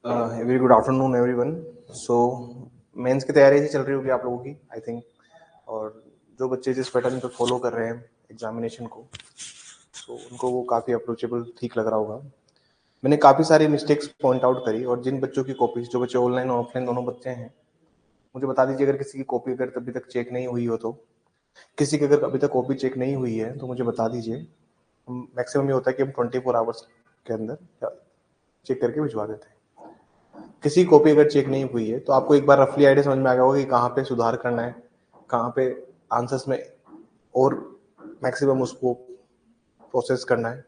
Very good afternoon everyone. So mains की तैयारी चल रही होगी आप लोगों की, आई थिंक। और जो बच्चे जिस पैटर्न पे फॉलो कर रहे हैं एग्जामिनेशन को, तो उनको वो काफ़ी अप्रोचेबल ठीक लग रहा होगा। मैंने काफ़ी सारी मिस्टेक्स पॉइंट आउट करी, और जिन बच्चों की कॉपीज, जो बच्चे ऑनलाइन और ऑफलाइन दोनों बच्चे हैं, मुझे बता दीजिए अगर किसी की कॉपी अगर अभी तक चेक नहीं हुई हो तो। किसी की अगर अभी तक कॉपी चेक नहीं हुई है तो मुझे बता दीजिए। मैक्सिमम ये होता है कि हम 24 आवर्स के अंदर चेक करके भिजवा देते हैं। किसी कॉपी अगर चेक नहीं हुई है तो आपको एक बार रफली आइडिया समझ में आ गया होगा कि कहाँ पे सुधार करना है, कहाँ पे आंसर्स में और मैक्सिमम उसको प्रोसेस करना है।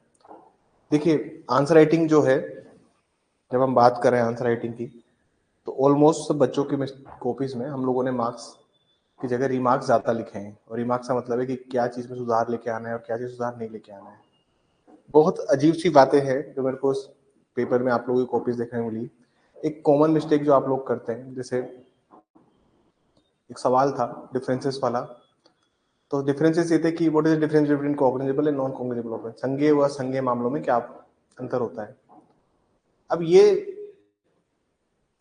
देखिए, आंसर राइटिंग जो है, जब हम बात कर रहे हैं आंसर राइटिंग की, तो ऑलमोस्ट सब बच्चों की कॉपीज में हम लोगों ने मार्क्स की जगह रिमार्क्स ज़्यादा लिखे हैं। और रिमार्क्स का मतलब है कि क्या चीज़ में सुधार लेके आना है और क्या चीज़ सुधार नहीं लेके आना है। बहुत अजीब सी बातें हैं जो मेरे को उस पेपर में आप लोगों की कॉपीज देखने को मिली। एक कॉमन मिस्टेक जो आप लोग करते हैं, जैसे एक सवाल था डिफरेंसेस वाला। तो डिफरेंसेस ये थे कि what is the difference between cognizable and non cognizable offence, संज्ञेय व असंज्ञेय मामलों में क्या अंतर होता है। अब ये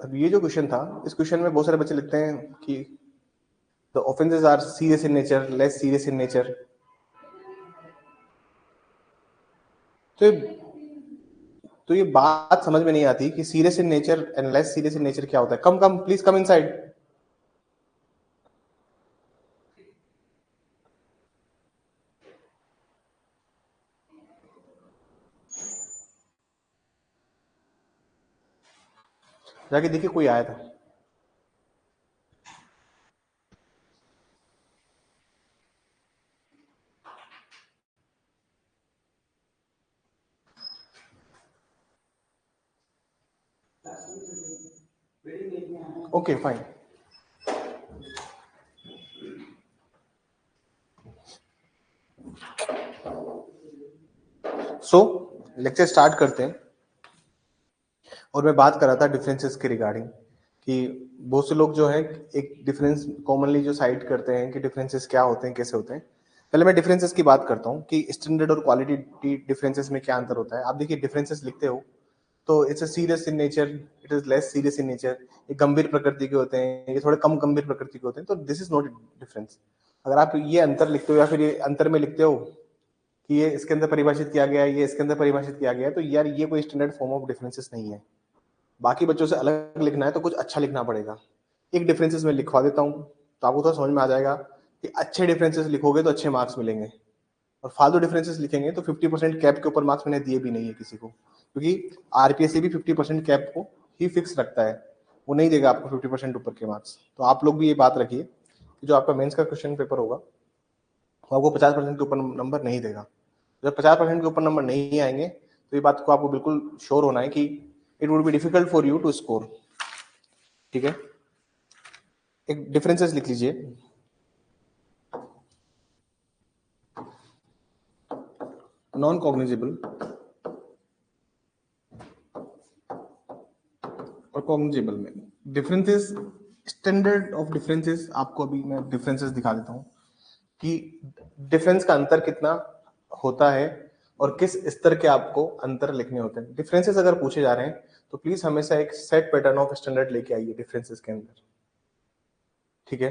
अब ये जो क्वेश्चन था, इस क्वेश्चन में बहुत सारे बच्चे लिखते हैं कि the offences are serious in nature, less serious in nature. तो तो ये बात समझ में नहीं आती कि serious in nature and less serious in nature क्या होता है। Come come please come inside. जाके देखिए कोई आया था। Okay fine. So lecture start करते हैं। और मैं बात कर रहा था डिफरेंसेस के रिगार्डिंग, कि बहुत से लोग जो है एक डिफरेंस कॉमनली जो साइड करते हैं कि डिफरेंसेस क्या होते हैं, कैसे होते हैं। पहले मैं डिफरेंसेस की बात करता हूँ कि स्टैंडर्ड और क्वालिटी डिफरेंसेस में क्या अंतर होता है। आप देखिए, डिफरेंसेस लिखते हो तो it's a serious in nature, it is less serious in nature. ये गंभीर प्रकृति के होते हैं, ये थोड़े कम गंभीर प्रकृति के होते हैं। तो दिस इज नॉट डिफरेंस। अगर आप ये अंतर लिखते हो या फिर ये अंतर में लिखते हो कि ये इसके अंदर परिभाषित किया गया है, ये इसके अंदर परिभाषित किया गया है, तो यार ये कोई स्टैंडर्ड फॉर्म ऑफ डिफरेंसेस नहीं है। बाकी बच्चों से अलग लिखना है तो कुछ अच्छा लिखना पड़ेगा। एक डिफरेंसेस में लिखवा देता हूँ तो आपको थोड़ा समझ में आ जाएगा कि अच्छे डिफरेंसेस लिखोगे तो अच्छे मार्क्स मिलेंगे, और फालतू डिफरेंसेस लिखेंगे तो 50% कैप के ऊपर मार्क्स मैंने दिए भी नहीं है किसी को, क्योंकि आरपीएससी भी 50% कैप को ही फिक्स रखता है। वो नहीं देगा आपको 50% ऊपर के मार्क्स। तो आप लोग भी ये बात रखिए कि जो आपका मेंस का क्वेश्चन पेपर होगा वो आपको 50% के ऊपर नंबर नहीं देगा। जब 50% के ऊपर नंबर नहीं आएंगे तो ये बात को आपको बिल्कुल श्योर होना है कि it would be difficult for you to score. ठीक है, एक डिफरेंसेस लिख लीजिए। नॉन कॉग्निजेबल और कॉग्निजेबल में डिफरेंसेस, स्टैंडर्ड ऑफ डिफरेंसेस आपको अभी मैं डिफरेंसेस दिखा देता हूँ कि डिफरेंस का अंतर कितना होता है और किस स्तर के आपको अंतर लिखने होते हैं। डिफरेंसेस अगर पूछे जा रहे हैं तो प्लीज हमेशा एक सेट पैटर्न ऑफ स्टैंडर्ड लेके आइए डिफरेंसेस के अंदर। ठीक है,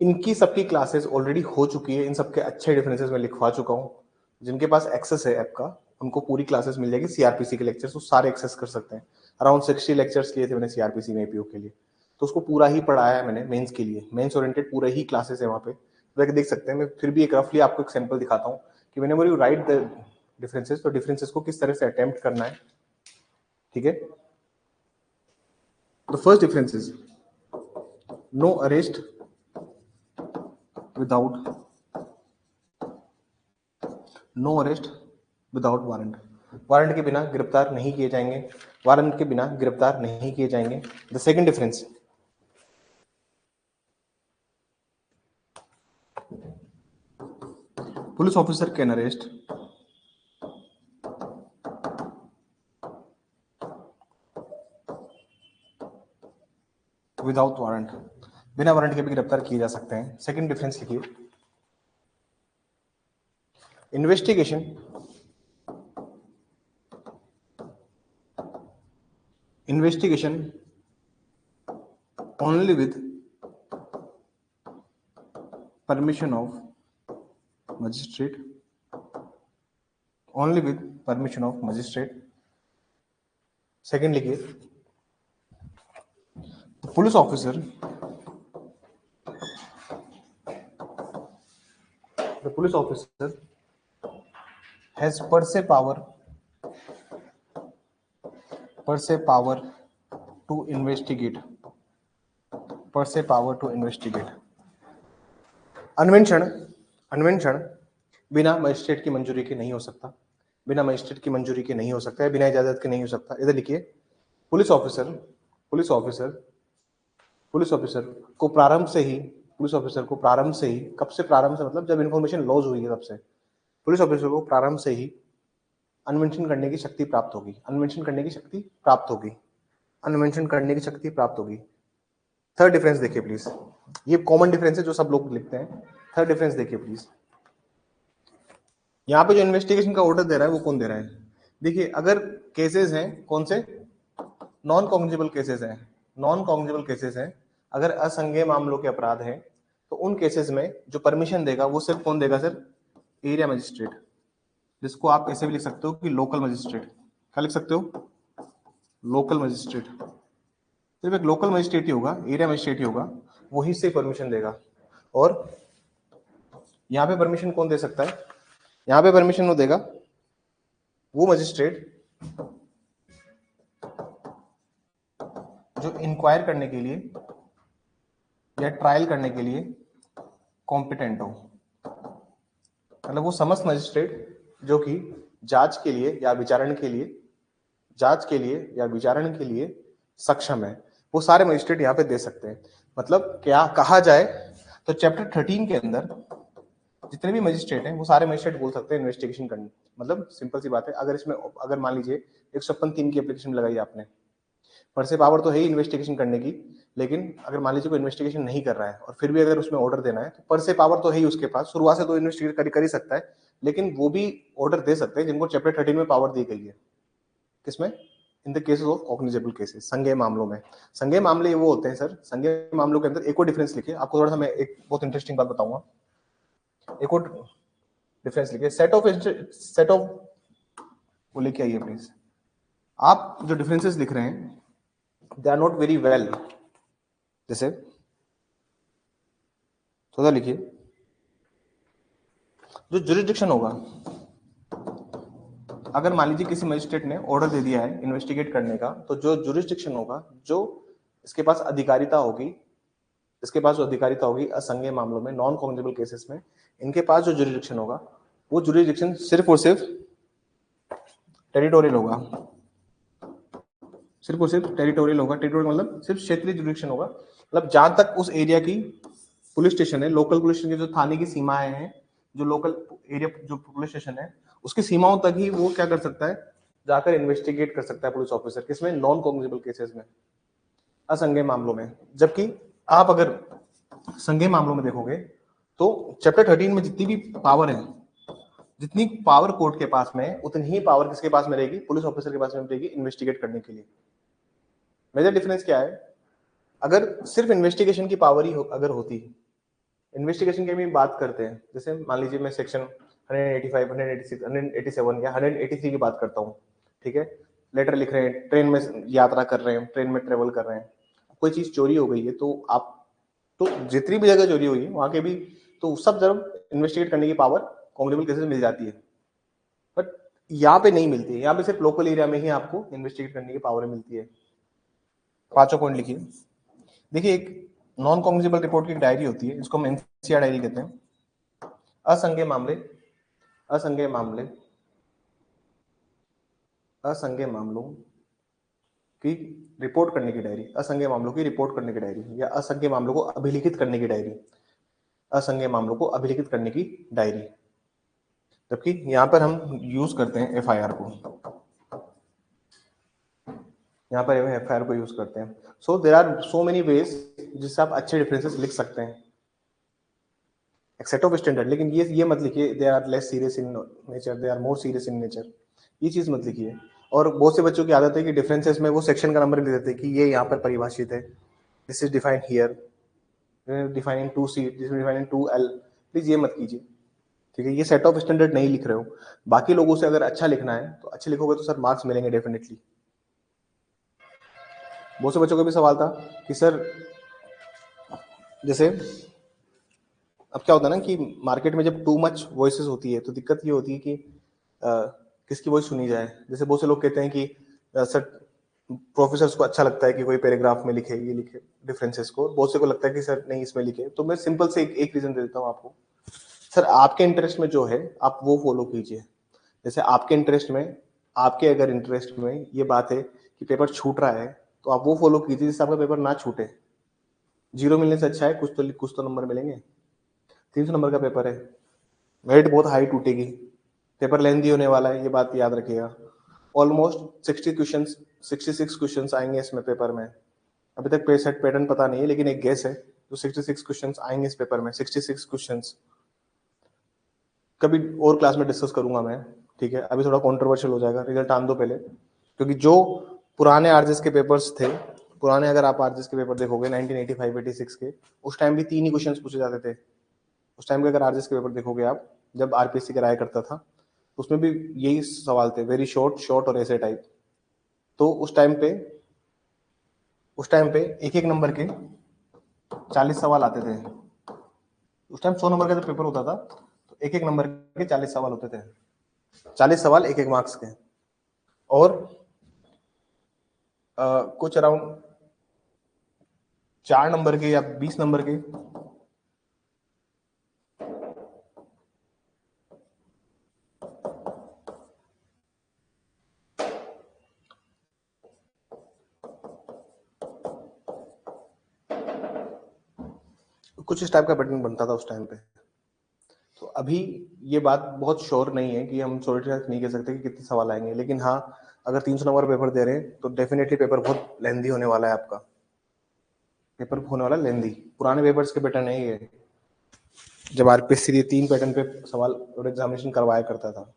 इनकी सबकी क्लासेस ऑलरेडी हो चुकी है, इन सबके अच्छे डिफरेंसेस मैं लिखवा चुका हूँ। जिनके पास एक्सेस है ऐप का उनको पूरी क्लासेस मिल जाएगी। सीआरपीसी के लेक्चर्स वो सारे एक्सेस कर सकते हैं। अराउंड 60 लेक्चर्स लिए थे मैंने सीआरपीसी में एपीओ के लिए, तो उसको पूरा ही पढ़ाया है मैंने मेंस के लिए। मेंस ओरिएंटेड पूरे ही क्लासेस है वहाँ पे, तो देख सकते हैं। मैं फिर भी एक रफली आपको एक सैंपल दिखाता हूँ कि whenever you write the differences, तो डिफरेंसेस को किस तरह से अटेम्प्ट करना है। ठीक है, the first difference is no arrest without no arrest without warrant. Warrant के बिना गिरफ्तार नहीं किए जाएंगे, वारंट के बिना गिरफ्तार नहीं किए जाएंगे। The second difference, police officer can arrest without warrant, बिना वारंट के भी गिरफ्तार किए जा सकते हैं। सेकंड डिफरेंस लिखिए, investigation investigation only with permission of magistrate, only with permission of magistrate. Second लिखिए, police officer, the police officer has per se power to investigate, per se power to investigate. अन्वेषण बिना magistrate की मंजूरी के नहीं हो सकता, बिना मजिस्ट्रेट की मंजूरी के नहीं हो सकता है, बिना इजाजत के नहीं हो सकता. इधर लिखिए, पुलिस ऑफिसर को प्रारंभ से ही, कब से प्रारंभ से मतलब जब इंफॉर्मेशन लॉस हुई है तब से पुलिस ऑफिसर को प्रारंभ से ही अन्वेषण करने की शक्ति प्राप्त होगी. थर्ड डिफरेंस देखिए प्लीज, ये कॉमन डिफरेंस है जो सब लोग लिखते हैं. थर्ड डिफरेंस देखिए प्लीज, यहाँ पे जो इन्वेस्टिगेशन का ऑर्डर दे रहा है वो कौन दे रहा है? देखिए, अगर केसेस हैं, कौन से? नॉन कॉग्निजेबल केसेस हैं, अगर असंज्ञेय मामलों के अपराध हैं तो उन केसेस में जो परमिशन देगा वो सिर्फ कौन देगा सर? एरिया मजिस्ट्रेट, जिसको आप ऐसे भी लिख सकते हो कि लोकल मजिस्ट्रेट. क्या लिख सकते हो? Local magistrate. सिर्फ एक लोकल मजिस्ट्रेट ही होगा, एरिया मजिस्ट्रेट ही होगा, वही से परमिशन देगा. और यहाँ पे परमिशन कौन दे सकता है? यहाँ पे परमिशन वो देगा वो मजिस्ट्रेट जो इंक्वायर करने के लिए या ट्रायल करने के लिए कॉम्पिटेंट हो. मतलब वो समस्त मजिस्ट्रेट जो कि जांच के लिए या विचारण के लिए सक्षम है, वो सारे मजिस्ट्रेट यहाँ पे दे सकते हैं. मतलब क्या कहा जाए तो चैप्टर 13 के अंदर जितने भी मजिस्ट्रेट हैं वो सारे मजिस्ट्रेट बोल सकते हैं इन्वेस्टिगेशन करने. मतलब सिंपल सी बात है, अगर मान लीजिए 153 की एप्लीकेशन लगाई आपने, पर से पावर तो है ही इन्वेस्टिगेशन करने की, लेकिन अगर मान लीजिए कोई इन्वेस्टिगेशन नहीं कर रहा है और फिर भी अगर उसमें ऑर्डर देना है तो पर से पावर तो है ही उसके पास, शुरुआत से तो इन्वेस्टिगेट कर ही सकता है, लेकिन वो भी ऑर्डर दे सकते हैं जिनको चैप्टर 13 में पावर दी गई है. किसमें? In the cases of cognizable cases, संज्ञेय मामलों में. संज्ञेय मामले वो होते हैं सर, संज्ञेय मामलों के अंदर एक और डिफरेंस लिखिए, आपको थोड़ा सा मैं एक बहुत इंटरेस्टिंग बात बताऊंगा. एक और डिफरेंस लिखिए, सेट ऑफ वो लेके आइए प्लीज. आप जो डिफरेंसेस लिख रहे हैं they are not very well. जैसे थोड़ा लिखिए, जो जुरिस्डिक्शन होगा, अगर मान लीजिए किसी मजिस्ट्रेट ने ऑर्डर दे दिया है इन्वेस्टिगेट करने का, तो जो जुरिस्डिक्शन होगा, जो इसके पास अधिकारिता होगी असंज्ञेय मामलों में, नॉन कॉग्निजेबल केसेस में, इनके पास जो जुरिस्डिक्शन होगा वो जुरिस्डिक्शन सिर्फ और सिर्फ टेरिटोरियल होगा. टेरिटोरियल मतलब सिर्फ क्षेत्रीय जुरिस्डिक्शन होगा. मतलब जहां तक उस एरिया की पुलिस स्टेशन है, लोकल पुलिस स्टेशन की जो थाने की सीमाएं हैं, जो लोकल एरिया जो पुलिस स्टेशन है उसकी सीमाओं तक ही वो क्या कर सकता है, जाकर इन्वेस्टिगेट कर सकता है पुलिस ऑफिसर. किसमें? नॉन कॉग्निजेबल केसेस में, असंज्ञेय मामलों में. जबकि आप अगर संज्ञेय मामलों में देखोगे तो चैप्टर 13 में जितनी भी पावर है, जितनी पावर कोर्ट के पास में, उतनी ही पावर किसके पास में रहेगी? पुलिस ऑफिसर के पास में रहेगी इन्वेस्टिगेट करने के लिए. मेजर डिफरेंस क्या है? अगर सिर्फ इन्वेस्टिगेशन की पावर ही अगर होती, इन्वेस्टिगेशन की हम बात करते हैं, जैसे मान लीजिए मैं सेक्शन 185, 186, 187 या 183 की बात करता हूँ, ठीक है, लेटर लिख रहे हैं, ट्रेन में यात्रा कर रहे हैं, ट्रेन में ट्रेवल कर रहे हैं, कोई चीज चोरी हो गई है तो आप तो जितनी भी जगह चोरी हुई है वहां के भी तो सब जगह इन्वेस्टिगेट करने की पावर कॉग्निजेबल केसेस मिल जाती है, बट यहाँ पे नहीं मिलती है. यहाँ पे सिर्फ लोकल एरिया में ही आपको इन्वेस्टिगेट करने की पावर मिलती है. पांचों पॉइंट लिखिए. देखिए, एक नॉन कॉग्निजेबल रिपोर्ट की डायरी होती है, इसको हम एनसीआर डायरी कहते हैं. असंज्ञेय मामलों की रिपोर्ट करने की डायरी, असंज्ञेय मामलों की रिपोर्ट करने की डायरी, या असंज्ञेय मामलों को अभिलिखित करने की डायरी, असंज्ञेय मामलों को अभिलिखित करने की डायरी. जबकि यहाँ पर हम यूज करते हैं एफआईआर को, यहाँ पर एफआईआर को यूज करते हैं. So there are so many ways जिससे आप अच्छे डिफरेंसेस लिख सकते हैं, एक्सेप्ट ऑफ स्टैंडर्ड. लेकिन ये मत लिखिए they are less serious in nature, they are more serious in nature, ये चीज मत लिखिए. और बहुत से बच्चों की आदत है कि डिफरेंसेस में वो सेक्शन का नंबर ले देते हैं कि ये यहाँ पर परिभाषित है, this is defined here, defining 2C, this is defining 2L। Please ये मत कीजिए, ठीक है। ये सेट ऑफ स्टैंडर्ड नहीं लिख रहे हो, बाकी लोगों से अगर अच्छा लिखना है तो अच्छे लिखोगे तो सर मार्क्स मिलेंगे डेफिनेटली। बहुत से बच्चों का भी सवाल था कि सर जैसे अब क्या होता है ना कि मार्केट में जब टू मच वॉइसेस होती है तो दिक्कत ये होती है कि किसकी वॉइस सुनी जाए। जैसे बहुत से लोग कहते हैं कि सर प्रोफेसर्स को अच्छा लगता है कि कोई पैराग्राफ में लिखे, ये लिखे डिफरेंसेस को, बहुत से को लगता है कि सर नहीं इसमें लिखे। तो मैं सिंपल से एक रीजन दे देता हूँ आपको, सर आपके इंटरेस्ट में जो है आप वो फॉलो कीजिए। जैसे आपके इंटरेस्ट में, आपके अगर इंटरेस्ट में ये बात है कि पेपर छूट रहा है तो आप वो फॉलो कीजिए जिससे आपका पेपर ना छूटे। 0 मिलने से अच्छा है कुछ तो नंबर मिलेंगे। 300 नंबर का पेपर है, वेट बहुत हाई टूटेगी, पेपर लेंथी होने वाला है, ये बात याद रखिएगा। ऑलमोस्ट 66 क्वेश्चंस आएंगे इसमें पेपर में। अभी तक सेट पैटर्न पता नहीं है लेकिन एक गेस है तो 66 क्वेश्चंस आएंगे इस पेपर में। 66 क्वेश्चंस कभी और क्लास में डिस्कस करूंगा मैं, ठीक है। अभी थोड़ा कंट्रोवर्शियल हो जाएगा, रिजल्ट आने दो पहले, क्योंकि जो पुराने आरजेएस के पेपर्स थे, पुराने अगर आप आरजेएस के पेपर देखोगे 1985-86 के, उस टाइम भी 3 ही क्वेश्चंस पूछे जाते थे। उस टाइम के अगर आरजेएस के पेपर देखोगे आप, जब आरपीएससी कराया करता था, उसमें भी यही सवाल थे, वेरी शॉर्ट, शॉर्ट और ऐसे टाइप। तो उस टाइम पे एक एक नंबर के 40 सवाल आते थे। उस टाइम 100 नंबर का जब पेपर होता था तो एक एक नंबर के 40 सवाल होते थे, 40 सवाल एक एक मार्क्स के। और कुछ अराउंड 4 नंबर के या 20 नंबर के कुछ इस टाइप का पैटर्न बनता था उस टाइम पे। तो अभी ये बात बहुत श्योर नहीं है कि हम श्योरिटी नहीं कह सकते कि कितने सवाल आएंगे, लेकिन हाँ अगर 300 नंबर पेपर दे रहे हैं तो डेफिनेटली पेपर बहुत लेंदी होने वाला है आपका, पेपर होने वाला लेंदी। पुराने पेपर्स के पैटर्न है ये, जब आरपीएससी 3 पैटर्न पे सवाल और एग्जामिनेशन करवाया करता था।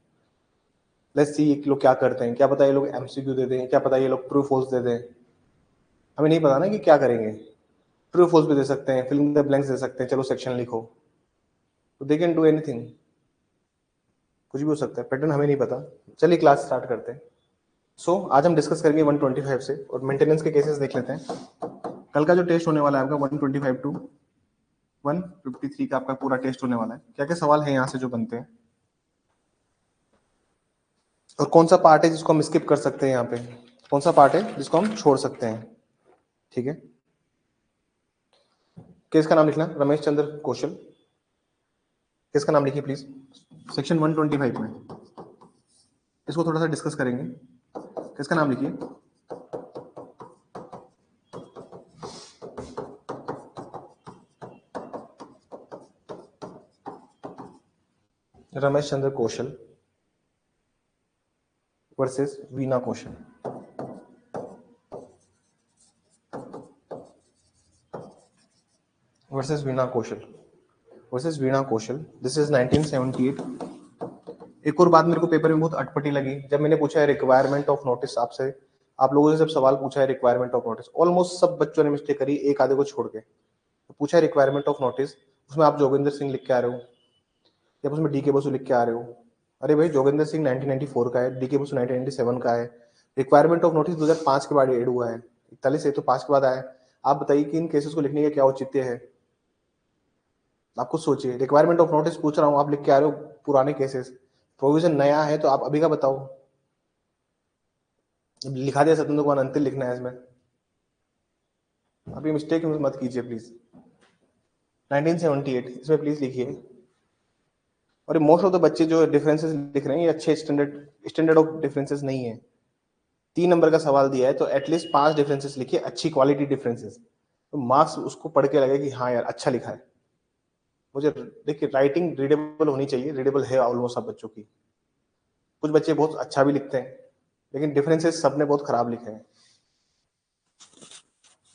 लेट्स सी ये लोग क्या करते हैं, क्या पता ये लोग एमसीक्यू दे दें, क्या पता ये लोग ट्रू फॉल्स दे दें, हमें नहीं पता ना कि क्या करेंगे। ट्रू फॉल्स भी दे सकते हैं, फिल इन द ब्लैंक्स दे सकते हैं, चलो सेक्शन लिखो, तो दे कैन डू एनीथिंग, कुछ भी हो सकता है, पैटर्न हमें नहीं पता। चलिए क्लास स्टार्ट करते हैं। आज हम डिस्कस करेंगे 125 से, और मेंटेनेंस के केसेस देख लेते हैं। कल का जो टेस्ट होने वाला है आपका 125 टू 153 का आपका पूरा टेस्ट होने वाला है। क्या क्या सवाल है यहाँ से जो बनते हैं, और कौन सा पार्ट है जिसको हम स्किप कर सकते हैं, यहाँ पे कौन सा पार्ट है जिसको हम छोड़ सकते हैं, ठीक है। केस का नाम लिखना, रमेश चंद्र कौशल, केस का नाम लिखिए प्लीज। सेक्शन 125 में इसको थोड़ा सा डिस्कस करेंगे। केस का नाम लिखिए, Ramesh Chandra Kaushal versus Veena Kaushal. Versus Veena Kaushal, versus Veena Kaushal, this is 1978। एक और बात मेरे को पेपर में बहुत अटपटी लगी, जब मैंने पूछा है रिक्वायरमेंट ऑफ नोटिस आपसे, आप लोगों से जब सवाल पूछा है रिक्वायरमेंट ऑफ नोटिस, ऑलमोस्ट सब बच्चों ने मिस्टेक करी, एक आधे को छोड़ के। तो पूछा है रिक्वायरमेंट ऑफ नोटिस, उसमें आप जोगिंदर सिंह लिख के आ रहे हो या उसमें डीके बसु लिख के आ रहे हो। अरे भाई जोगिंदर सिंह 1994 का है, डीके बसु 1997 का है। रिक्वायरमेंट ऑफ नोटिस 2005 के बाद एड हुआ है, 41 से तो 5 के बाद आया। आप बताइए कि इन केसेस को लिखने का क्या औचित्य है, आप खुद सोचिए। रिक्वायरमेंट ऑफ नोटिस पूछ रहा हूँ, आप लिख के आ रहे हो पुराने केसेस, प्रोविजन नया है तो आप अभी का बताओ। लिखा दिया सत्येंद्र कुमार अंतिल लिखना है इसमें, आप ये मिस्टेक मत कीजिए प्लीज। 1978 इसमें प्लीज लिखिए। और मोस्ट ऑफ द बच्चे जो डिफरेंसेस लिख रहे हैं ये अच्छे स्टैंडर्ड ऑफ डिफरेंसेस नहीं है। 3 नंबर का सवाल दिया है तो एटलीस्ट 5 डिफरेंसेस लिखिए, अच्छी क्वालिटी डिफरेंसेस, तो मार्क्स उसको पढ़ के लगे कि हाँ यार अच्छा लिखा है। मुझे देखिए राइटिंग रीडेबल होनी चाहिए, रीडेबल है ऑलमोस्ट सब बच्चों की। कुछ बच्चे बहुत अच्छा भी लिखते हैं लेकिन डिफरेंसेस सबने बहुत खराब लिखे हैं।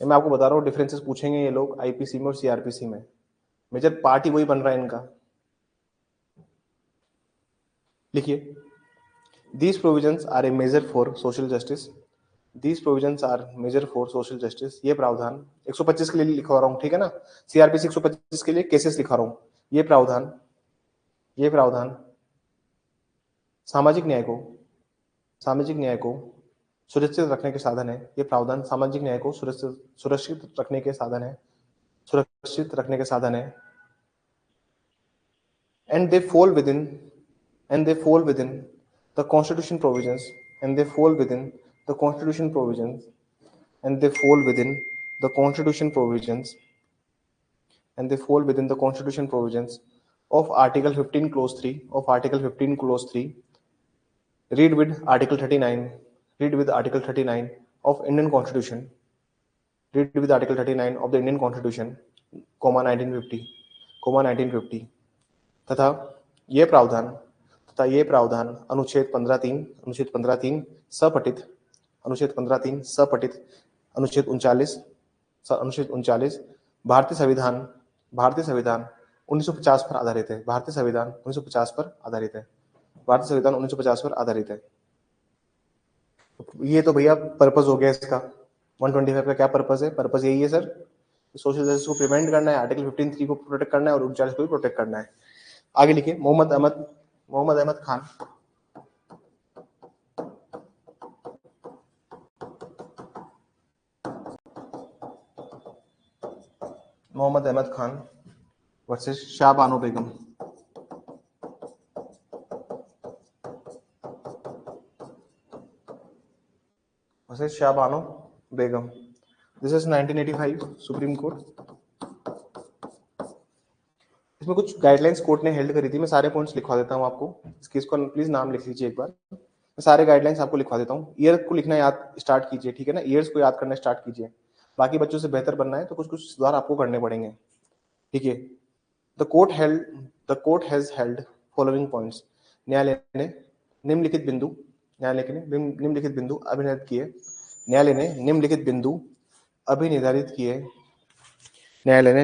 मैं आपको बता रहा हूँ डिफरेंसेस पूछेंगे ये लोग आईपीसी में और सीआरपीसी में, मेजर पार्ट ही वही बन रहा है इनका। लिखिए These provisions are a measure for social justice. These provisions are measure for social justice. ये प्रावधान 125 के लिए लिखवा रहा हूँ, ठीक है ना, सीआरपीसी 125 के लिए केसेस लिखा रहा हूँ. ये प्रावधान सामाजिक न्याय को सुरक्षित रखने के साधन है. ये प्रावधान सामाजिक न्याय को सुरक्षित रखने के साधन है. And they fall within the constitution provisions and they fall within the constitution provisions and they fall within the constitution provisions and they fall within the constitution provisions of article 15 clause 3 of article 15 clause 3. Read with article 39 of Indian constitution. Read with article 39 of the Indian constitution, 1950 तथा ये प्रावधान अनुच्छेद 15(3) सपठित अनुच्छेद 39 भारतीय संविधान 1950 पर आधारित है. भारतीय संविधान 1950 पर आधारित है. ये तो भैया पर्पस हो गया इसका. 125 का क्या पर्पस है? पर्पस यही है सर, सोशल जस्टिस को प्रिवेंट करना है, आर्टिकल 15(3) को प्रोटेक्ट करना है और 39 को भी प्रोटेक्ट करना है. आगे लिखिए. Mohammad Ahmad Khan. Mohammad Ahmad Khan versus Shah Bano Begum. This is 1985 Supreme Court. इसमें कुछ गाइडलाइंस कोर्ट ने हेल्ड करी थी. मैं सारे पॉइंट्स लिखवा देता हूं आपको. इस केस को प्लीज नाम लिख लीजिए एक बार. मैं सारे गाइडलाइंस आपको लिखवा देता हूं. ईयर को लिखना याद स्टार्ट कीजिए, ठीक है ना. ईयर्स को याद करना स्टार्ट कीजिए. बाकी बच्चों से बेहतर बनना है तो कुछ सुधार आपको करने पड़ेंगे, ठीक है. The court has held following points. न्यायालय ने निम्नलिखित बिंदु अभिनिर्धारित किए. न्यायालय ने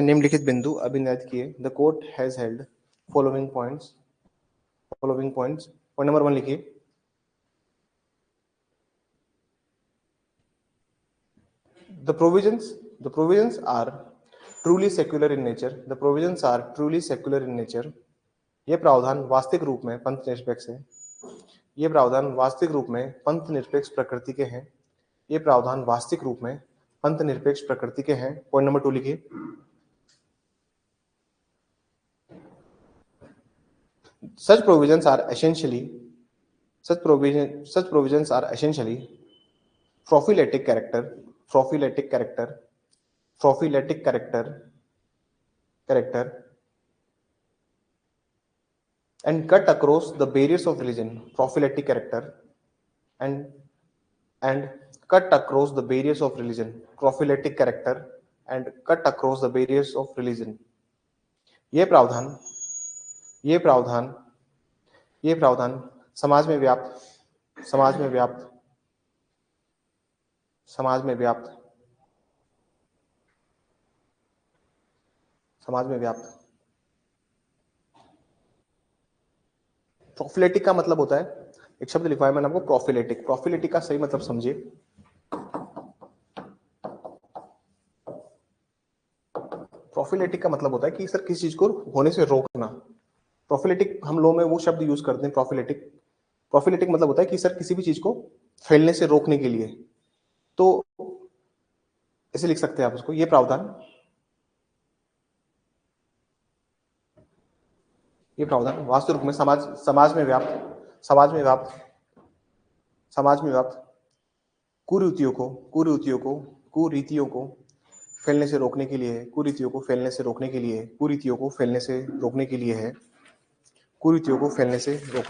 निम्नलिखित बिंदु अभिनिर्धारित किए. The court has held following points. Point number 1 लिखिए. The provisions are truly secular in nature. The provisions are truly secular in nature. ये प्रावधान वास्तविक रूप में पंथ निरपेक्ष है. ये प्रावधान वास्तविक रूप में पंथ निरपेक्ष प्रकृति के हैं. ये प्रावधान वास्तविक रूप में पंथ निरपेक्ष प्रकृति के हैं. पॉइंट नंबर 2 लिखिए. Such provisions are essentially prophylactic character and cut across the barriers of religion. Prophylactic character and cut across the barriers of religion. Prophylactic character and cut across the barriers of religion. ये प्रावधान समाज में व्याप्त. प्रोफिलेटिक का मतलब होता है, एक शब्द लिखवाया मैंने आपको, प्रोफिलेटिक का सही मतलब समझिए. प्रोफिलेटिक का मतलब होता है कि सर किसी चीज को होने से रोकना. प्रोफिलेटिक हम लॉ में वो शब्द यूज करते हैं. प्रोफिलेटिक मतलब होता है कि सर किसी भी चीज को फैलने से रोकने के लिए. तो ऐसे लिख सकते हैं आप उसको. ये प्रावधान वास्तविक रूप में समाज में व्याप्त कुरीतियों को फैलने से रोकने के लिए है. कुरीतियों को फैलने से रोकने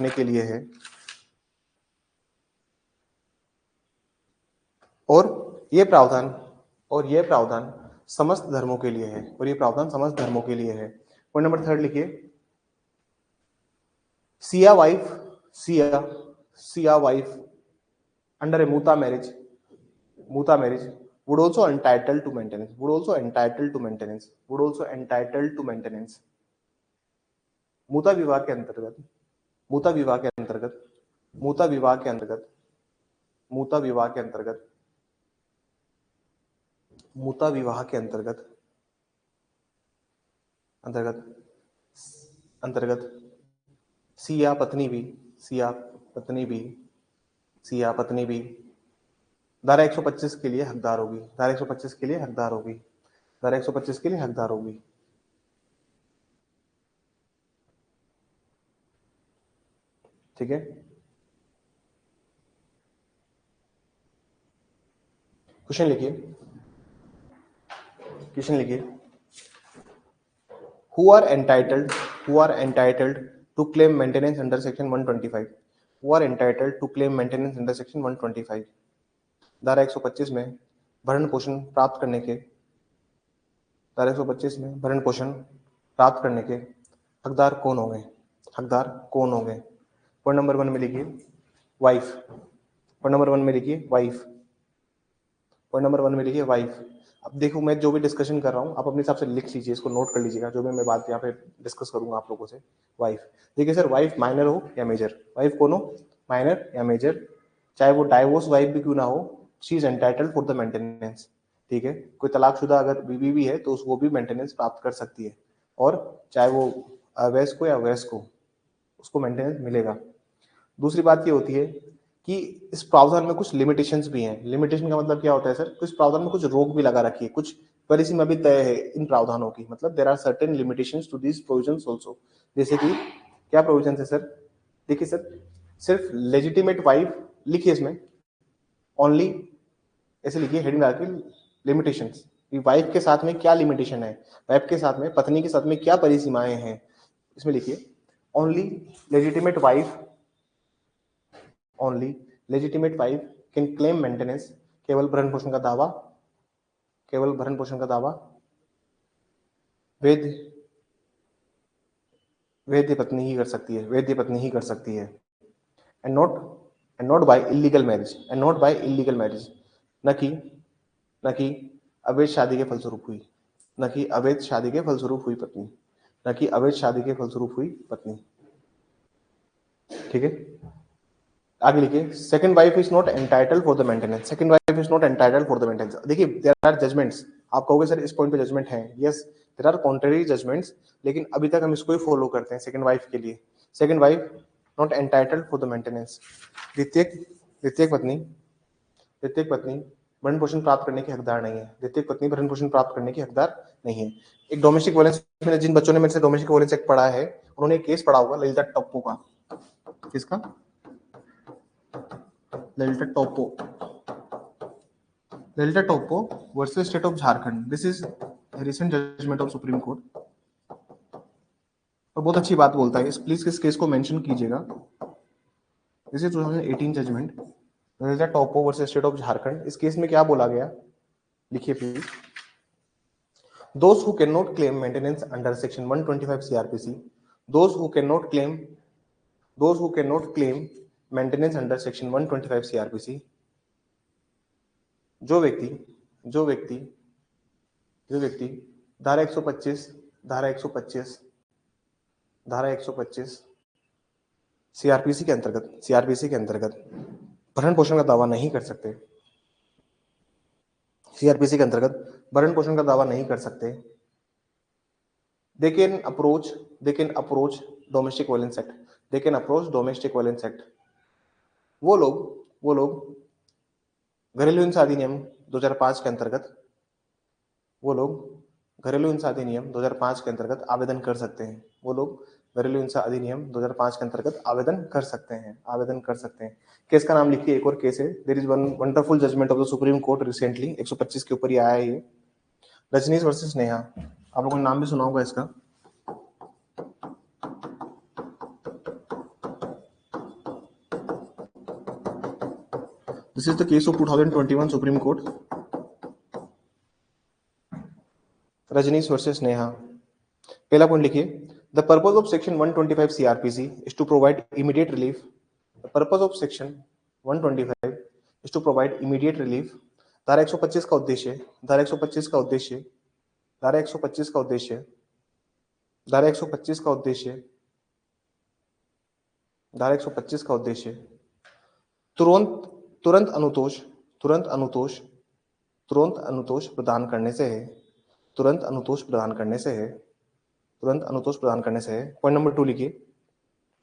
के लिए है. और ये प्रावधान समस्त धर्मों के लिए है. पॉइंट नंबर 3 लिखिए. Shia wife under a muta marriage would also entitled to maintenance. मुता विवाह के अंतर्गत मूता विवाह के अंतर्गत मूता विवाह के अंतर्गत मूता विवाह के अंतर्गत अंतर्गत अंतर्गत सिया पत्नी भी सिया पत्नी भी सिया पत्नी भी धारा 125 के लिए हकदार होगी। धारा 125 के लिए हकदार होगी। धारा 125 के लिए हकदार होगी। ठीक है, क्वेश्चन लिखिए। क्वेश्चन लिखिए। who are entitled to claim maintenance under section 125 who are entitled to claim maintenance under section 125 धारा 125 में भरण पोषण प्राप्त करने के धारा 125 में भरण पोषण प्राप्त करने के हकदार कौन होंगे? हकदार कौन होंगे? पॉइंट नंबर 1 में लिखिए वाइफ। पॉइंट नंबर 1 में लिखिए वाइफ। पॉइंट नंबर 1 में लिखिए वाइफ। अब देखो, मैं जो भी डिस्कशन कर रहा हूँ आप अपने हिसाब से लिख लीजिए, इसको नोट कर लीजिएगा, जो भी मैं बात यहाँ पे डिस्कस करूंगा आप लोगों से। वाइफ, देखिए सर, वाइफ माइनर हो या मेजर, वाइफ कौन हो, माइनर या मेजर, चाहे वो डाइवोर्स वाइफ भी क्यों ना हो, she is entitled for the maintenance. ठीक है, कोई तलाकशुदा अगर बीवी भी है तो वो भी मेंटेनेंस प्राप्त कर सकती है, और चाहे वो अवैध को या वैश्य को, उसको मेंटेनेंस मिलेगा। दूसरी बात ये होती है कि इस प्रावधान में कुछ लिमिटेशंस भी हैं। लिमिटेशन का मतलब क्या होता है सर? कुछ प्रावधान में कुछ रोक भी लगा रखी है, कुछ परिसीमा भी तय है इन प्रावधानों की, मतलब there are certain limitations to these provisions also. जैसे कि क्या प्रोविजन है सर? देखिए सर, सिर्फ लेजिटिमेट वाइफ लिखिए इसमें, ओनली ऐसे लिखिए हेडिंग डाल के, लिमिटेशंस, वाइफ के साथ में क्या लिमिटेशन है, वाइफ के साथ में, पत्नी के साथ में क्या परिसीमाएं हैं, इसमें लिखिए only legitimate wife, only legitimate wife can claim maintenance, केवल भरण पोषण का दावा, केवल भरण पोषण का दावा वैध पत्नी ही कर सकती है, वैध पत्नी ही कर सकती है। And not by illegal marriage, and not by illegal marriage, न कि अवैध शादी के फलस्वरूप हुई, न कि अवैध शादी के फलस्वरूप हुई पत्नी, न कि अवैध शादी के फलस्वरूप हुई पत्नी। ठीक है, आगे लिखिए, second wife is not entitled for the maintenance, second wife is not entitled for the maintenance. देखिए, देयर आर जजमेंट्स, आप कहोगे सर इस पॉइंट पे जजमेंट है, yes there are contrary judgments, लेकिन अभी तक हम इसको ही फॉलो करते हैं सेकंड वाइफ के लिए। Second wife not entitled for the maintenance, द्वितीयक पत्नी भरण पोषण प्राप्त करने की हकदार नहीं है, द्वितीयक पत्नी भरण पोषण प्राप्त करने की हकदार नहीं है। एक डोमेस्टिक वायलेंस, जिन बच्चों ने मेरे से डोमेस्टिक वायलेंस एक्ट पढ़ा है, उन्होंने एक केस पढ़ा होगा ललिता टप्पू का। किसका? Lalita Toppo versus state of Jharkhand. This is recent judgment of supreme court, और बहुत अच्छी बात बोलता है, प्लीज इस केस को मेंशन कीजिएगा। This is 2018 judgment, Lalita Toppo versus state of Jharkhand. इस केस में क्या बोला गया, लिखिए please. Those who cannot claim maintenance under section 125 CRPC, those who cannot claim maintenance under section 125 CRPC, जो व्यक्ति धारा 125 सीआरपीसी के अंतर्गत भरण पोषण का दावा नहीं कर सकते, सीआरपीसी के अंतर्गत भरण पोषण का दावा नहीं कर सकते, they can approach domestic violence act, they can approach domestic violence act। वो लोग घरेलू हिंसा अधिनियम 2005 के अंतर्गत, वो लोग घरेलू हिंसा अधिनियम 2005 के अंतर्गत आवेदन कर सकते हैं, वो लोग घरेलू हिंसा अधिनियम 2005 के अंतर्गत आवेदन कर सकते हैं। केस का नाम लिखिए, एक और केस है, there is one wonderful judgment of the supreme court recently, 125 के ऊपर ही आया है ये, रजनीश वर्सेस नेहा। आप लोगों ने नाम भी सुना होगा इसका। This is the case of 2021 supreme court, Rajnish versus Neha. पहला पॉइंट लिखिए, the purpose of section 125 CrPC is to provide immediate relief, the purpose of section 125 is to provide immediate relief. धारा 125 का उद्देश्य, धारा 125 का उद्देश्य, धारा 125 का उद्देश्य, धारा 125 का उद्देश्य, धारा 125 का उद्देश्य तुरंत तुरंत अनुतोष तुरंत अनुतोष तुरंत अनुतोष प्रदान करने से है, तुरंत अनुतोष प्रदान करने से है, तुरंत अनुतोष प्रदान करने से है। पॉइंट नंबर 2 लिखिए,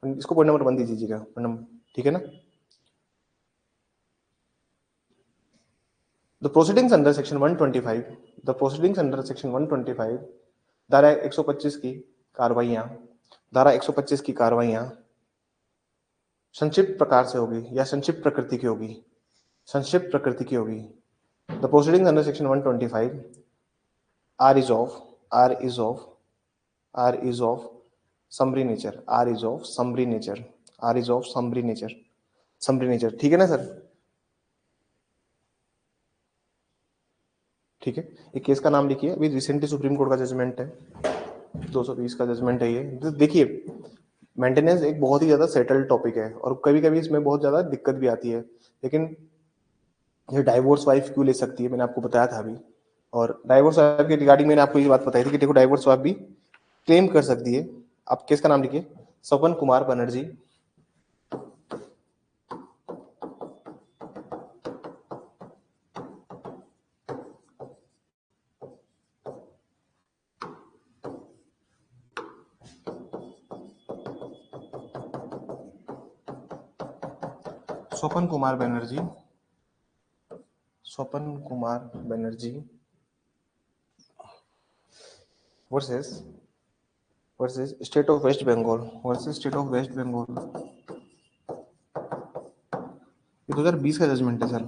इसको पॉइंट नंबर 1 दीजिएगा, पॉइंट नंबर, ठीक है ना। The proceedings under section 125, the proceedings under section 125, धारा 125 की कार्रवाइयां, धारा 125 की कार्रवाइयां संक्षिप्त प्रकार से होगी या संक्षिप्त प्रकृति की होगी, संक्षिप्त प्रकृति की होगी। The proceedings under section 125 are is of summary nature, are is of summary nature, are is of summary nature, summary nature, ठीक है ना सर। ठीक है, ये केस का नाम लिखिए, अभी रिसेंटली सुप्रीम कोर्ट का जजमेंट है, 220 का जजमेंट है ये। तो देखिए, मेंटेनेंस एक बहुत ही ज्यादा सेटल्ड टॉपिक है और कभी कभी इसमें बहुत ज्यादा दिक्कत भी आती है, लेकिन ये डाइवोर्स वाइफ क्यों ले सकती है, मैंने आपको बताया था अभी। और डाइवोर्स वाइफ के रिगार्डिंग मैंने आपको ये बात बताई थी कि देखो, डाइवोर्स वाइफ भी क्लेम कर सकती है। आप केस का नाम लिखिए, Swapan Kumar Banerjee, Swapan Kumar Banerjee, Swapan Kumar Banerjee versus state of West Bengal, versus state of West Bengal. ये 2020 का जजमेंट है सर।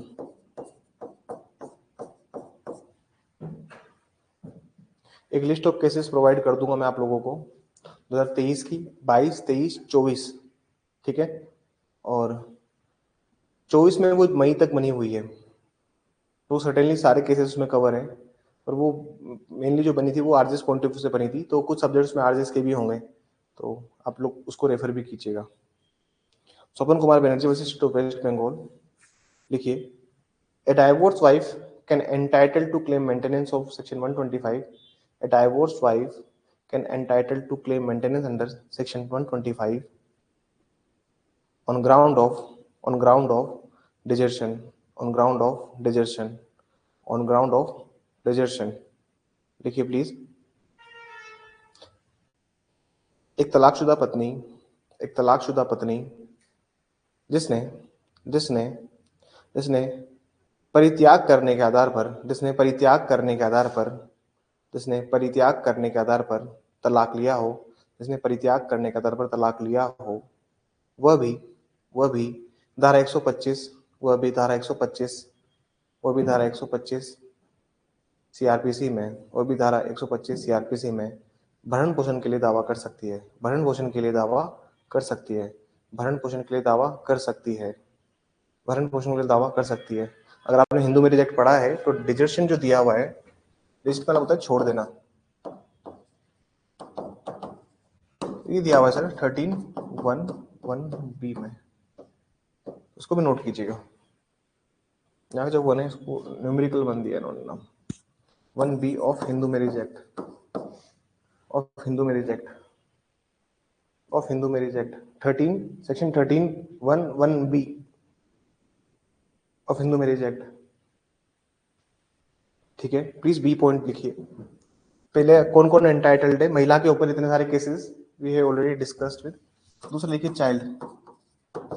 एक लिस्ट ऑफ केसेस प्रोवाइड कर दूंगा मैं आप लोगों को 2023 की, 22, 23, 24, ठीक है। और 24 में वो मई तक बनी हुई है, तो सर्टेनली सारे केसेस उसमें कवर हैं। और वो मेनली जो बनी थी वो आरजेएस पॉइंट ऑफ व्यू से बनी थी, तो कुछ सब्जेक्ट्स में आरजेएस के भी होंगे, तो आप लोग उसको रेफर भी कीजिएगा। Swapan Kumar Banerjee versus state of West Bengal, लिखिए, a divorce wife can entitle to claim maintenance of section 125, a divorce wife can entitle to claim maintenance under section 125 on ground of desertion, on ground of desertion, on ground of desertion। देखिए please, एक तलाकशुदा पत्नी, एक तलाकशुदा पत्नी जिसने जिसने जिसने परित्याग करने के आधार पर, जिसने परित्याग करने के आधार पर, जिसने परित्याग करने के आधार पर तलाक लिया हो, जिसने परित्याग करने के आधार पर तलाक लिया हो, वह भी धारा 125, वह भी धारा 125, वह भी धारा 125 सीआरपीसी में, वह भी धारा 125 सीआरपीसी में भरण पोषण के लिए दावा कर सकती है, भरण पोषण के लिए दावा कर सकती है, भरण पोषण के लिए दावा कर सकती है, भरण पोषण के लिए दावा कर सकती है। अगर आपने हिंदू मैरिज एक्ट पढ़ा है तो डिजर्शन जो दिया हुआ है, डिजर्शन का मतलब होता है छोड़ देना, ये दिया हुआ है सर 13(1)(1)(b) में, उसको भी नोट कीजिएगा। यहाँ जो 1 है इसको न्यूमेरिकल 1 दिया इन्होंने नाम, 1B of Hindu marriage act, of Hindu marriage act, of Hindu marriage act 13 section 13(1)(1)(b) of Hindu marriage act, ठीक है। प्लीज बी पॉइंट लिखिए। पहले कौन कौन एंटाइटल्ड है, महिला के ऊपर इतने सारे cases we have already discussed with. दूसरा लिखिए चाइल्ड,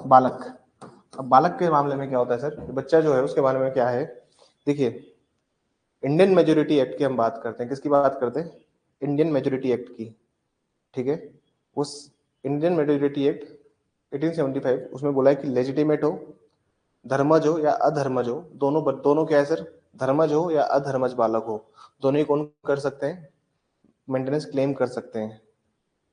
बालक। अब बालक के मामले में क्या होता है सर, बच्चा जो है उसके बारे में क्या है, देखिए, इंडियन मेजोरिटी एक्ट की हम बात करते हैं, किसकी बात करते हैं, इंडियन मेजोरिटी एक्ट की, ठीक है। उस इंडियन मेजोरिटी एक्ट 1875 उसमें बोला है कि लेजिटिमेट हो, धर्मज हो या अधर्मज हो, दोनों क्या है सर, धर्मज हो या अधर्मज बालक हो, दोनों ही कौन कर सकते हैं, मेंटेनेंस क्लेम कर सकते हैं,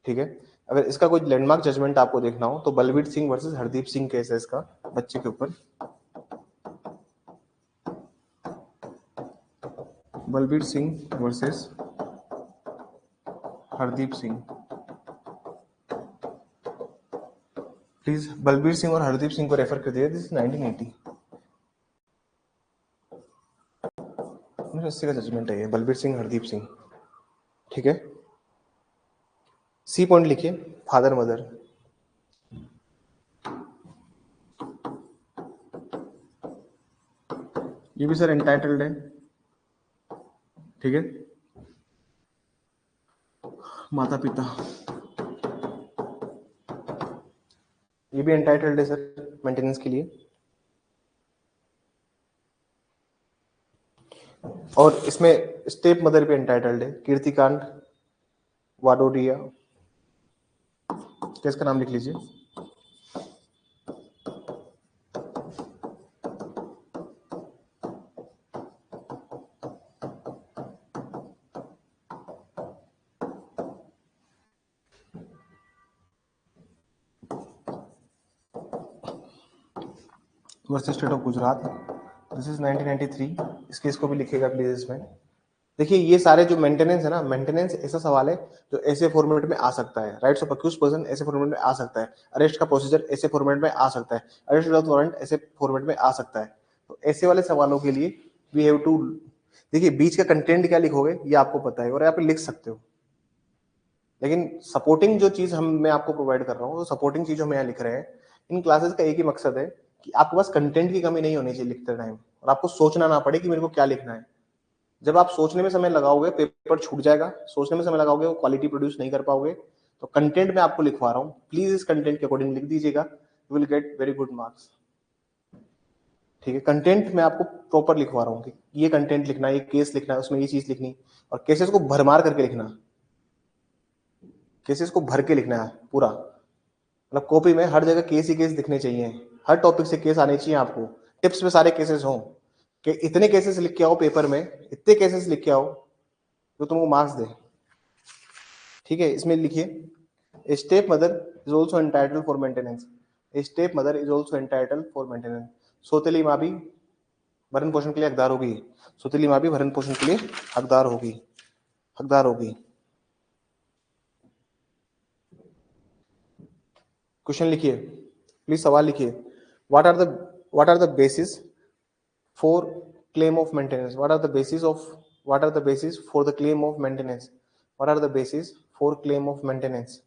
ठीक है। अगर इसका कोई लैंडमार्क जजमेंट आपको देखना हो तो बलबीर सिंह वर्सेस हरदीप सिंह केस है इसका, बच्चे के ऊपर, बलबीर सिंह वर्सेस हरदीप सिंह। प्लीज बलबीर सिंह और हरदीप सिंह को रेफर कर दिया, दिस 1980 1980 का जजमेंट है ये, बलबीर सिंह हरदीप सिंह, ठीक है। सी पॉइंट लिखिए, फादर मदर, ये भी सर एंटाइटल्ड है, ठीक है। माता पिता, ये भी एंटाइटल्ड है सर मेंटेनेंस के लिए। और इसमें स्टेप मदर भी एंटाइटल्ड है, कीर्तिकांड, वाडोडिया, क्या इसका नाम लिख लीजिए। Versus state of Gujarat, this is 1993, इस केस को भी लिखिएगा प्लीज इसमें। देखिए ये सारे जो मेंटेनेंस है ना, मेंटेनेंस ऐसा सवाल है जो ऐसे फॉर्मेट में आ सकता है, राइट्स ऑफ अक्यूज पर्सन ऐसे फॉर्मेट में आ सकता है, अरेस्ट का प्रोसीजर ऐसे फॉर्मेट में आ सकता है, अरेस्ट विदाउट वारंट ऐसे फॉर्मेट में आ सकता है। तो ऐसे वाले सवालों के लिए वी हैव टू, देखिए बीच का कंटेंट क्या लिखोगे ये आपको पता है और आप लिख सकते हो, लेकिन सपोर्टिंग जो चीज हम मैं आपको प्रोवाइड कर रहा हूँ, तो सपोर्टिंग चीज हम यहाँ लिख रहे हैं। इन क्लासेस का एक ही मकसद है कि आपके पास कंटेंट की कमी नहीं होनी चाहिए लिखते टाइम, और आपको सोचना ना पड़े कि मेरे को क्या लिखना है। जब आप सोचने में समय लगाओगे पेपर छूट जाएगा, सोचने में समय लगाओगे वो क्वालिटी प्रोड्यूस नहीं कर पाओगे। तो कंटेंट मैं आपको लिखवा रहा हूँ, प्लीज इस कंटेंट के अकॉर्डिंग लिख दीजिएगा, you will get very good marks, ठीक है। कंटेंट मैं आपको प्रॉपर लिखवा रहा हूँ कि ये कंटेंट लिखना है, ये केस लिखना है, उसमें ये चीज लिखनी, और केसेस को भरमार करके लिखना, केसेस को भर के लिखना है पूरा, मतलब कॉपी में हर जगह केस ही केस दिखने चाहिए, हर टॉपिक से केस आने चाहिए आपको, टिप्स में सारे केसेस हों, कि इतने केसेस लिख के आओ पेपर में, इतने केसेस लिख के आओ जो तुमको मार्क्स दे, ठीक है। इसमें लिखिए step mother is also entitled for maintenance, step mother is also entitled for maintenance. सौतेली माँ भी भरण पोषण के लिए हकदार होगी, सौतेली माँ भी भरण पोषण के लिए हकदार होगी, हकदार होगी। क्वेश्चन लिखिए प्लीज, सवाल लिखिए। What are the basis for claim of maintenance, what are the basis for the claim of maintenance, what are the basis for claim of maintenance.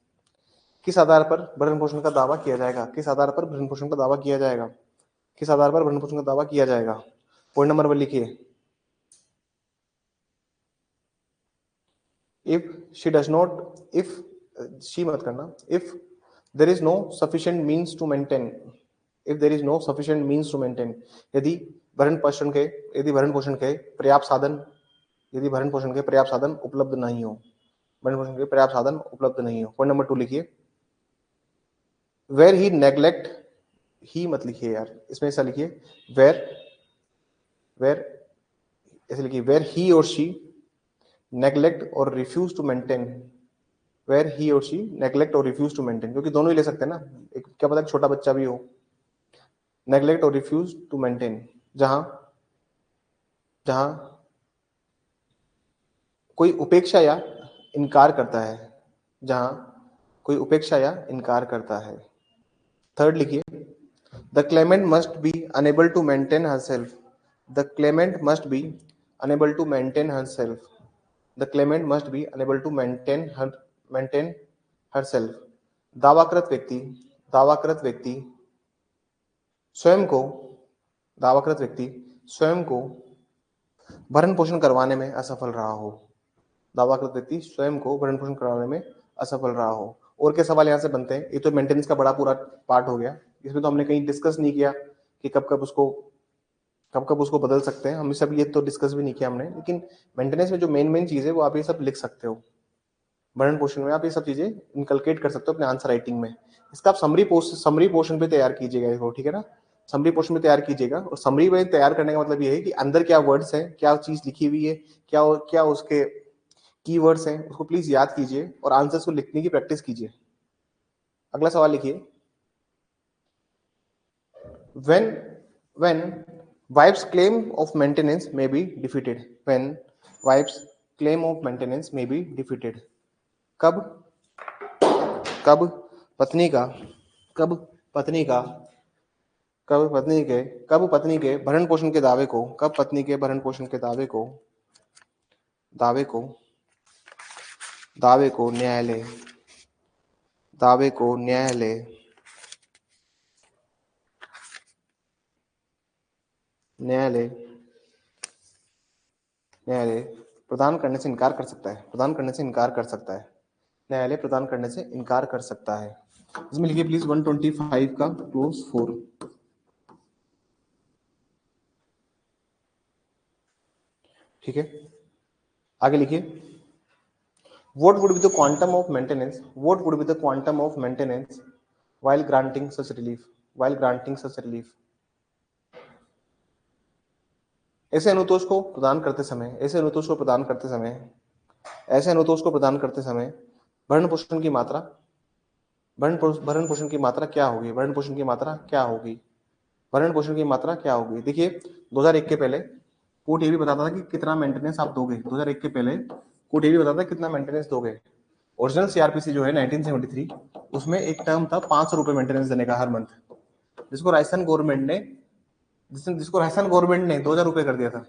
किस आधार पर भरण पोषण का दावा किया जाएगा, किस आधार पर भरण पोषण का दावा किया जाएगा, किस आधार पर भरण पोषण का दावा किया जाएगा। पॉइंट नंबर 1 लिखिए, if she does not, if she मत करना, if there is no sufficient means to maintain, if there is no sufficient means to maintain, यदि भरण पोषण के, यदि भरण पोषण के पर्याप्त साधन, यदि भरण पोषण के पर्याप्त साधन उपलब्ध नहीं हो, भरण पोषण के पर्याप्त साधन उपलब्ध नहीं हो। पॉइंट नंबर 2 लिखिए, वेर ही नेग्लेक्ट, ही मत लिखिए यार, इसमें ऐसा लिखिए, वेर, वेर ऐसे लिखिए, where he or she neglect or refuse to maintain, where he or she neglect or refuse to maintain, क्योंकि दोनों ही ले सकते हैं ना, एक क्या पता छोटा बच्चा भी हो। Neglect or refuse to maintain, जहां, जहां कोई उपेक्षा या इनकार करता है, जहां कोई उपेक्षा या इनकार करता है। थर्ड लिखिए, the claimant must be unable to maintain herself, the claimant must be unable to maintain herself, the claimant must be unable to maintain herself. दावाकृत व्यक्ति, दावाकृत व्यक्ति स्वयं को, दावाकृत व्यक्ति स्वयं को भरण पोषण करवाने में असफल रहा हो, दावाकृत व्यक्ति स्वयं को भरण पोषण करवाने में असफल रहा हो। और क्या सवाल यहाँ से बनते हैं, ये तो मेंटेनेंस का बड़ा पूरा पार्ट हो गया, इसमें तो हमने कहीं डिस्कस नहीं किया कि कब कब उसको बदल सकते हैं, हम सब ये तो डिस्कस भी नहीं किया हमने, लेकिन मेंटेनेंस में जो मेन मेन चीज है वो आप ये सब लिख सकते हो, भरण पोषण में आप ये सब चीजें इनकलकेट कर सकते हो अपने आंसर राइटिंग में। इसका आप समरी पोर्शन पे तैयार कीजिएगा इसको, ठीक है ना, समरी पोर्शन में तैयार कीजिएगा। और समरी में तैयार करने का मतलब ये है कि अंदर क्या वर्ड्स हैं, क्या चीज लिखी हुई है, क्या क्या उसके कीवर्ड्स हैं, उसको प्लीज याद कीजिए और आंसर्स को लिखने की प्रैक्टिस कीजिए। अगला सवाल लिखिए, when when wife's claim of maintenance may be defeated, when wife's claim of maintenance may be defeated, कब, कब पत्नी का, कब पत्नी का, कब पत्नी के, कब पत्नी के भरण पोषण के दावे को, कब पत्नी के भरण पोषण के दावे को, दावे को, दावे को न्यायालय, दावे को न्यायालय, न्यायालय न्यायालय प्रदान करने से इनकार कर सकता है, प्रदान करने से इनकार कर सकता है, न्यायालय प्रदान करने से इनकार कर सकता है। इसमें लिखिए प्लीज 125 का क्लोज 4। ठीक है, आगे लिखिए, what would be the quantum of maintenance, what would be the quantum of maintenance while granting such relief, while granting such relief। ऐसे अनुतोष को प्रदान करते समय, ऐसे अनुतोष को प्रदान करते समय, ऐसे अनुतोष को प्रदान करते समय भरण पोषण की मात्रा, भरण पोषण की मात्रा क्या होगी, भरण पोषण की मात्रा क्या होगी, भरण पोषण की मात्रा क्या होगी। देखिए 2001 के पहले कोर्ट ये भी बताता था कि कितना मेंटेनेंस आप दोगे। 2001 के पहले कोर्ट ये भी बताता था कितना मेंटेनेंस दोगे। ओरिजिनल सीआरपीसी जो है 1973, उसमें एक टर्म था 500 रुपए मेंटेनेंस देने का हर मंथ, जिसको राजस्थान गवर्नमेंट ने, जिसको राजस्थान गवर्नमेंट ने 2000 रुपए कर दिया था।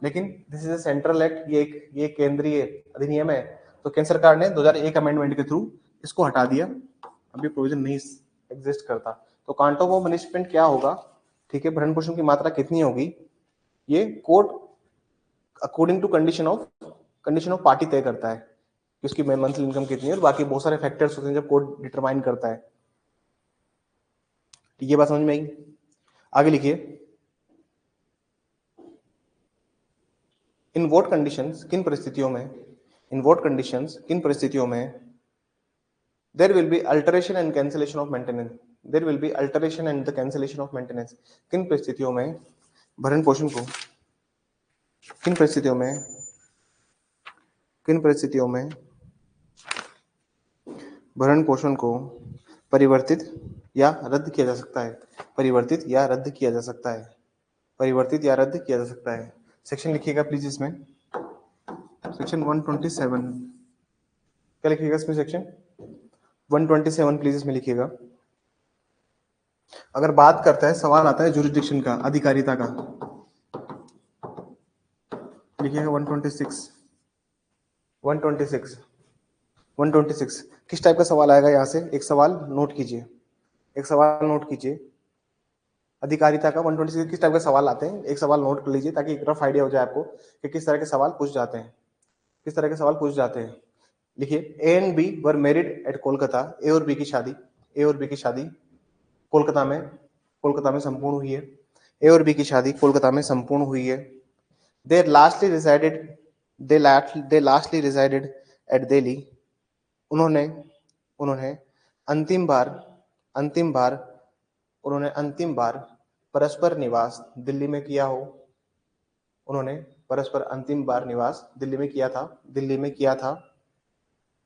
लेकिन this is a central act, ये केंद्रीय अधिनियम है, तो केंद्र सरकार ने 2001 अमेंडमेंट के थ्रू इसको हटा दिया, अभी प्रोविजन नहीं एग्जिस्ट करता। तो क्वांटम ऑफ पनिशमेंट क्या होगा, ठीक है, भरण पोषण की मात्रा कितनी होगी, ये court according to condition of party तय करता है कि उसकी मंथली इनकम कितनी है, और बाकी बहुत सारे फैक्टर्स होते हैं जब कोर्ट डिटरमाइन करता है। ये बात समझ में आई। आगे लिखिए, इन वोट कंडीशंस, किन परिस्थितियों में, इन वोट कंडीशंस किन परिस्थितियों में there will be alteration and cancellation of maintenance, there will be alteration and the cancellation of maintenance, किन परिस्थितियों में भरण पोषण को, किन परिस्थितियों में, किन परिस्थितियों में भरण पोषण को परिवर्तित या रद्द किया जा सकता है, परिवर्तित या रद्द किया जा सकता है, परिवर्तित या रद्द किया जा सकता है। सेक्शन लिखिएगा प्लीज इसमें, सेक्शन 127, क्या लिखिएगा इसमें, सेक्शन 127 प्लीज इसमें लिखिएगा। अगर बात करता है, सवाल आता है जुरिडिक्शन का, अधिकारिता का, लिखिएगा 126, 126, 126 किस टाइप का सवाल आएगा यहाँ से, एक सवाल नोट कीजिए, एक सवाल नोट कीजिए, अधिकारिता का 126 किस टाइप के सवाल आते हैं, एक सवाल नोट कर लीजिए ताकि एक रफ आइडिया हो जाए आपको कि किस तरह के सवाल पूछ जाते हैं, किस तरह के सवाल पूछ जाते हैं। लिखिए, A and B were married at Kolkata, A और बी की शादी, ए और बी की शादी कोलकाता में, कोलकाता में संपूर्ण हुई है, ए और बी की शादी कोलकाता में संपूर्ण हुई है। दे लास्टली रिसाइडेड, दे लास्टली रिसाइडेड एट दिल्ली, उन्होंने, उन्होंने अंतिम बार, अंतिम बार, उन्होंने अंतिम बार परस्पर निवास दिल्ली में किया हो, उन्होंने परस्पर अंतिम बार निवास दिल्ली में किया था, दिल्ली में किया था।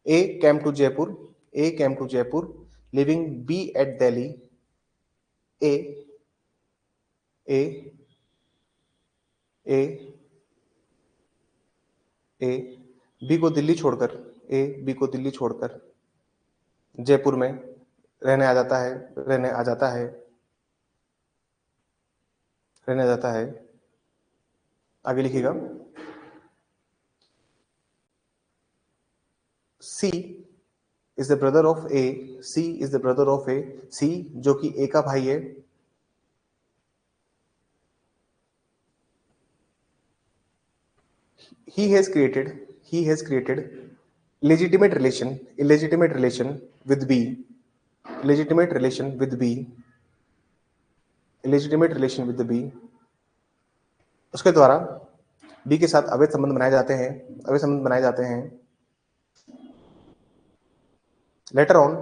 A came to Jaipur, A came to Jaipur living B at Delhi, A A A A B को दिल्ली छोड़कर, ए बी को दिल्ली छोड़कर जयपुर में रहने आ जाता है, रहने आ जाता है, रहने आ जाता है। आगे लिखिएगा, C is the brother of A, C is the brother of A, C जो कि ए का भाई है, he has created, he has created legitimate relation, illegitimate relation with b, legitimate relation with b, illegitimate relation with b, उसके द्वारा B के साथ अवैध संबंध बनाए जाते हैं, अवैध संबंध बनाए जाते हैं। लेटर ऑन,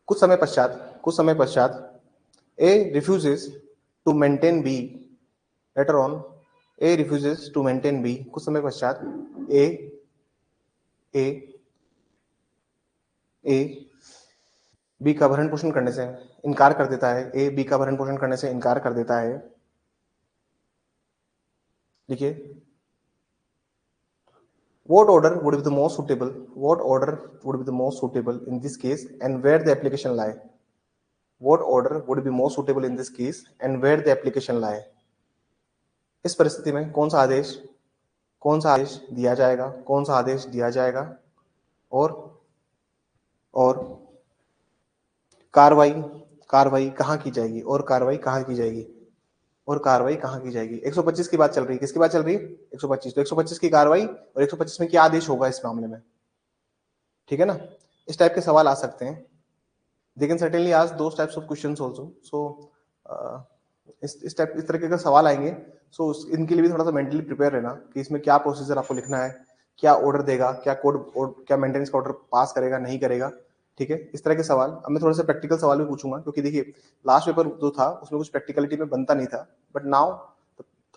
कुछ समय पश्चात, कुछ समय पश्चात A refuses to maintain B, later on A refuses to maintain B, कुछ समय पश्चात ए ए ए बी का भरण पोषण करने से इनकार कर देता है, ए बी का भरण पोषण करने से इनकार कर देता है। देखिए, what order would be the most suitable, what order would be the most suitable in this case and where the application lie, what order would be most suitable in this case and where the application lie, इस परिस्थिति में कौन सा आदेश, कौन सा आदेश दिया जाएगा, कौन सा आदेश दिया जाएगा, और कार्रवाई, कार्रवाई कहाँ की जाएगी, और कार्रवाई कहाँ की जाएगी। और कार्रवाई कहाँ की जाएगी। 125 की बात चल रही है, किसकी बात चल रही है, 125। तो 125 की कार्रवाई और 125 में क्या आदेश होगा इस मामले में, ठीक है ना। इस टाइप के सवाल आ सकते हैं। They can certainly ask those types of questions also. So इस तरीके का सवाल आएंगे। सो इनके लिए भी थोड़ा सा मेंटली प्रिपेयर रहना कि इसमें क्या प्रोसीजर आपको लिखना है, क्या ऑर्डर देगा, क्या कोड, क्या मेंटेनेंस का ऑर्डर पास करेगा नहीं करेगा, ठीक है। इस तरह के सवाल। अब मैं थोड़ा सा प्रैक्टिकल सवाल भी पूछूंगा, क्योंकि देखिए लास्ट पेपर जो था उसमें कुछ प्रैक्टिकलिटी में बनता नहीं था, बट नाउ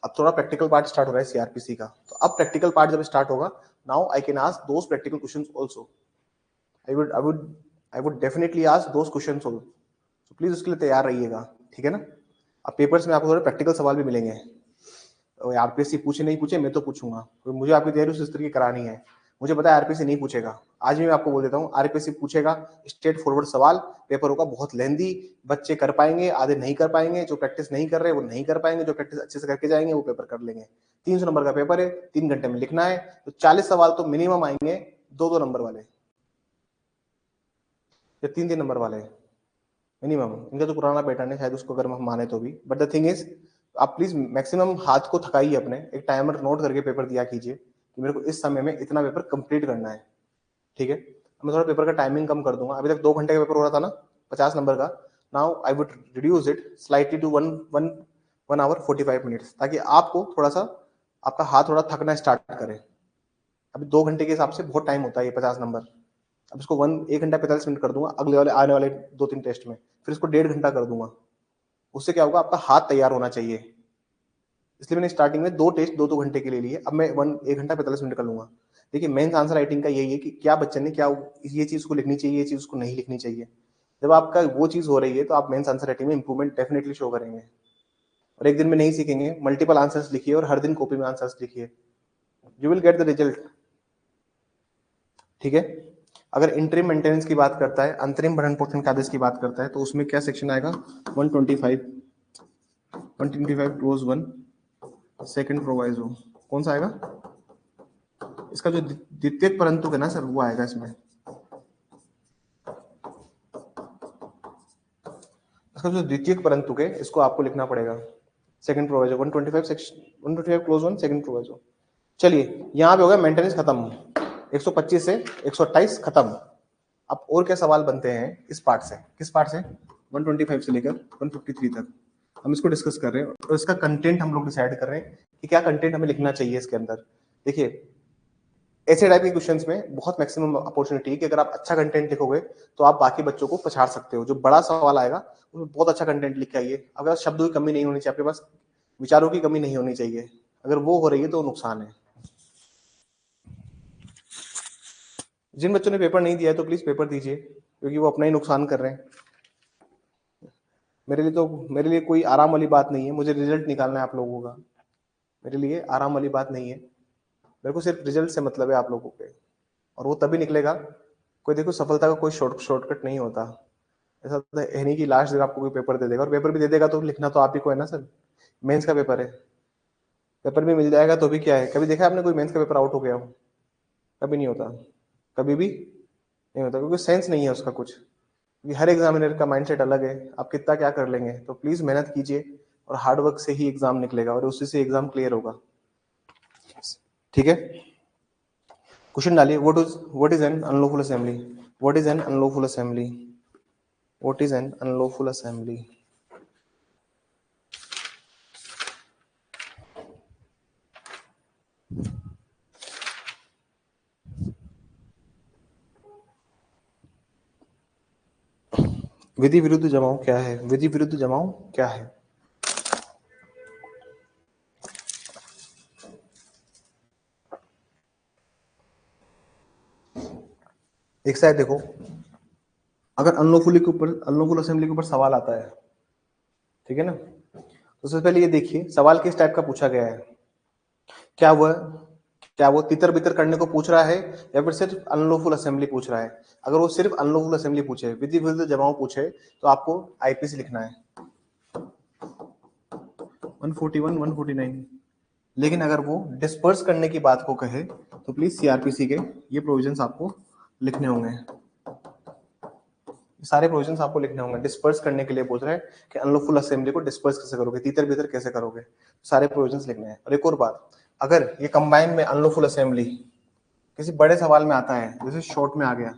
अब थोड़ा प्रैक्टिकल पार्ट स्टार्ट हो रहा है सीआरपीसी का। तो अब प्रैक्टिकल पार्ट जब स्टार्ट होगा, now I can ask those practical questions also. I would definitely ask those questions also. तो प्लीज उसके लिए तैयार रहिएगा, ठीक है ना। अब पेपर्स में आपको थोड़े प्रैक्टिकल सवाल भी मिलेंगे। आरपीएससी पूछे नहीं पूछे, मैं तो पूछूंगा, क्योंकि मुझे आपकी तैयारी उस तरीके करानी है। मुझे पता है आरपीएससी नहीं पूछेगा, आज भी मैं आपको बोल देता हूँ, आरपीएससी पूछेगा स्ट्रेट फॉरवर्ड सवाल, पेपर होगा बहुत लेंदी, बच्चे कर पाएंगे, आधे नहीं कर पाएंगे, जो प्रैक्टिस नहीं कर रहे वो नहीं कर पाएंगे, जो प्रैक्टिस अच्छे से करके जाएंगे वो पेपर कर लेंगे। 300 नंबर का पेपर है, 3 घंटे में लिखना है, तो 40 सवाल तो मिनिमम आएंगे, 2-2 नंबर वाले या 3-3 नंबर वाले मिनिमम। इनका जो पुराना पैटर्न है शायद उसको अगर हम माने तो भी, बट द थिंग इज आप प्लीज मैक्सिमम हाथ को थकाइए अपने, एक टाइमर नोट करके पेपर दिया कीजिए कि मेरे को इस समय में इतना पेपर कंप्लीट करना है, ठीक है। मैं थोड़ा पेपर का टाइमिंग कम कर दूंगा। अभी तक 2 घंटे का पेपर हो रहा था ना 50 नंबर का, now I would reduce it slightly to 1 hour 45 minutes, ताकि आपको थोड़ा सा आपका हाथ थोड़ा थकना स्टार्ट करे। अभी 2 घंटे के हिसाब से बहुत टाइम होता है ये 50 नंबर। अब इसको 1 घंटा 45 मिनट कर दूंगा अगले वाले आने वाले 2-3 टेस्ट में, फिर इसको 1.5 घंटा कर दूंगा। उससे क्या होगा, आपका हाथ तैयार होना चाहिए। इसलिए मैंने स्टार्टिंग में 2 टेस्ट 2-2 घंटे के लिए लिए, अब मैं 1 घंटा 45 मिनट कर लूंगा। देखिए मेंस आंसर राइटिंग का यही है कि क्या बच्चे ने क्या ये चीज को लिखनी चाहिए, ये चीज उसको नहीं लिखनी चाहिए। जब आपका वो चीज हो रही है तो आप मेंस आंसर राइटिंग में इंप्रूवमेंट डेफिनेटली शो करेंगे। और एक दिन में नहीं सीखेंगे, मल्टीपल आंसर्स लिखिए और हर दिन कॉपी में आंसर्स लिखिए, you will get the result, ठीक है। अगर इंटरिम मेंटेनेंस की बात करता है, अंतरिम भरण पोषण के आदेश की बात करता है, तो उसमें क्या सेक्शन आएगा, 125 क्लोज 1 सेकंड प्रोवाइजो। कौन सा आएगा, इसका जो द्वितीय परंतु है ना सर, वो आएगा इसमें। इसका जो द्वितीय परंतु है इसको आपको लिखना पड़ेगा, second proviso 125 section 125 close 1 second proviso. चलिए यहाँ पे हो गया मेंटेनेंस खत्म, 125 से 128 खत्म। अब और क्या सवाल बनते हैं इस पार्ट से, किस पार्ट से, 125 से लेकर 153 तक हम इसको डिस्कस कर रहे हैं, और इसका कंटेंट हम लोग डिसाइड कर रहे हैं कि क्या कंटेंट हमें लिखना चाहिए इसके अंदर। देखिए ऐसे टाइप के क्वेश्चंस में बहुत मैक्सिमम अपॉर्चुनिटी है कि अगर आप अच्छा कंटेंट लिखोगे तो आप बाकी बच्चों को पछाड़ सकते हो। जो बड़ा सवाल आएगा उसमें बहुत अच्छा कंटेंट लिख के आइए, अगर शब्दों की कमी नहीं होनी चाहिए, आपके पास विचारों की कमी नहीं होनी चाहिए, अगर वो हो रही है तो नुकसान है। जिन बच्चों ने पेपर नहीं दिया है तो प्लीज पेपर दीजिए, क्योंकि वो अपना ही नुकसान कर रहे हैं। मेरे लिए कोई आराम वाली बात नहीं है, मुझे रिजल्ट निकालना है आप लोगों का, मेरे लिए आराम वाली बात नहीं है। मेरे को सिर्फ रिजल्ट से मतलब है आप लोगों के, और वो तभी निकलेगा। कोई देखो सफलता का कोई शॉर्टकट नहीं होता। ऐसा तो है नहीं कि लास्ट दिन आपको कोई पेपर दे देगा, और पेपर भी दे देगा तो लिखना तो आप ही को है ना सर। मेंस का पेपर है, पेपर भी मिल जाएगा तो भी क्या है, कभी देखा है आपने कोई मेंस का पेपर आउट हो गया हो, कभी नहीं होता, कभी भी नहीं होता, क्योंकि सेंस नहीं है उसका कुछ, क्योंकि हर एग्जामिनर का माइंडसेट अलग है, आप कितना क्या कर लेंगे। तो प्लीज मेहनत कीजिए, और हार्ड वर्क से ही एग्जाम निकलेगा और उसी से एग्जाम क्लियर होगा, ठीक है। क्वेश्चन डालिए, what is an unlawful assembly, what is an unlawful assembly, what is an unlawful assembly. विधि विरुद्ध जमाव क्या है, विधि विरुद्ध जमाव क्या है। एक साइड देखो, अगर अनलॉफुल असेंबली के ऊपर सवाल आता है, ठीक है ना, तो सबसे पहले ये देखिए सवाल किस टाइप का पूछा गया है। क्या वह क्या वो तितर बितर करने को पूछ रहा है, या फिर सिर्फ अनलॉफुल असेंबली पूछ रहा है। अगर वो सिर्फ अनलॉफुल असेंबली पूछे, विधि विरुद्ध जमाव पूछे, तो आपको आईपीसी लिखना है 141 149। लेकिन अगर वो डिस्पर्स करने की बात को कहे तो प्लीज सीआरपीसी के ये प्रोविजंस आपको लिखने होंगे। सारे प्रोविजंस आपको लिखने होंगे। डिस्पर्स करने के लिए पूछ रहा है कि अनलॉफुल असेंबली को डिस्पर्स कैसे करोगे, तीतर बीतर कैसे करोगे, सारे प्रोविजंस लिखने हैं। और एक और बात, अगर ये कंबाइन में अनलॉफुल असेंबली किसी बड़े सवाल में आता है, जैसे शॉर्ट में आ गया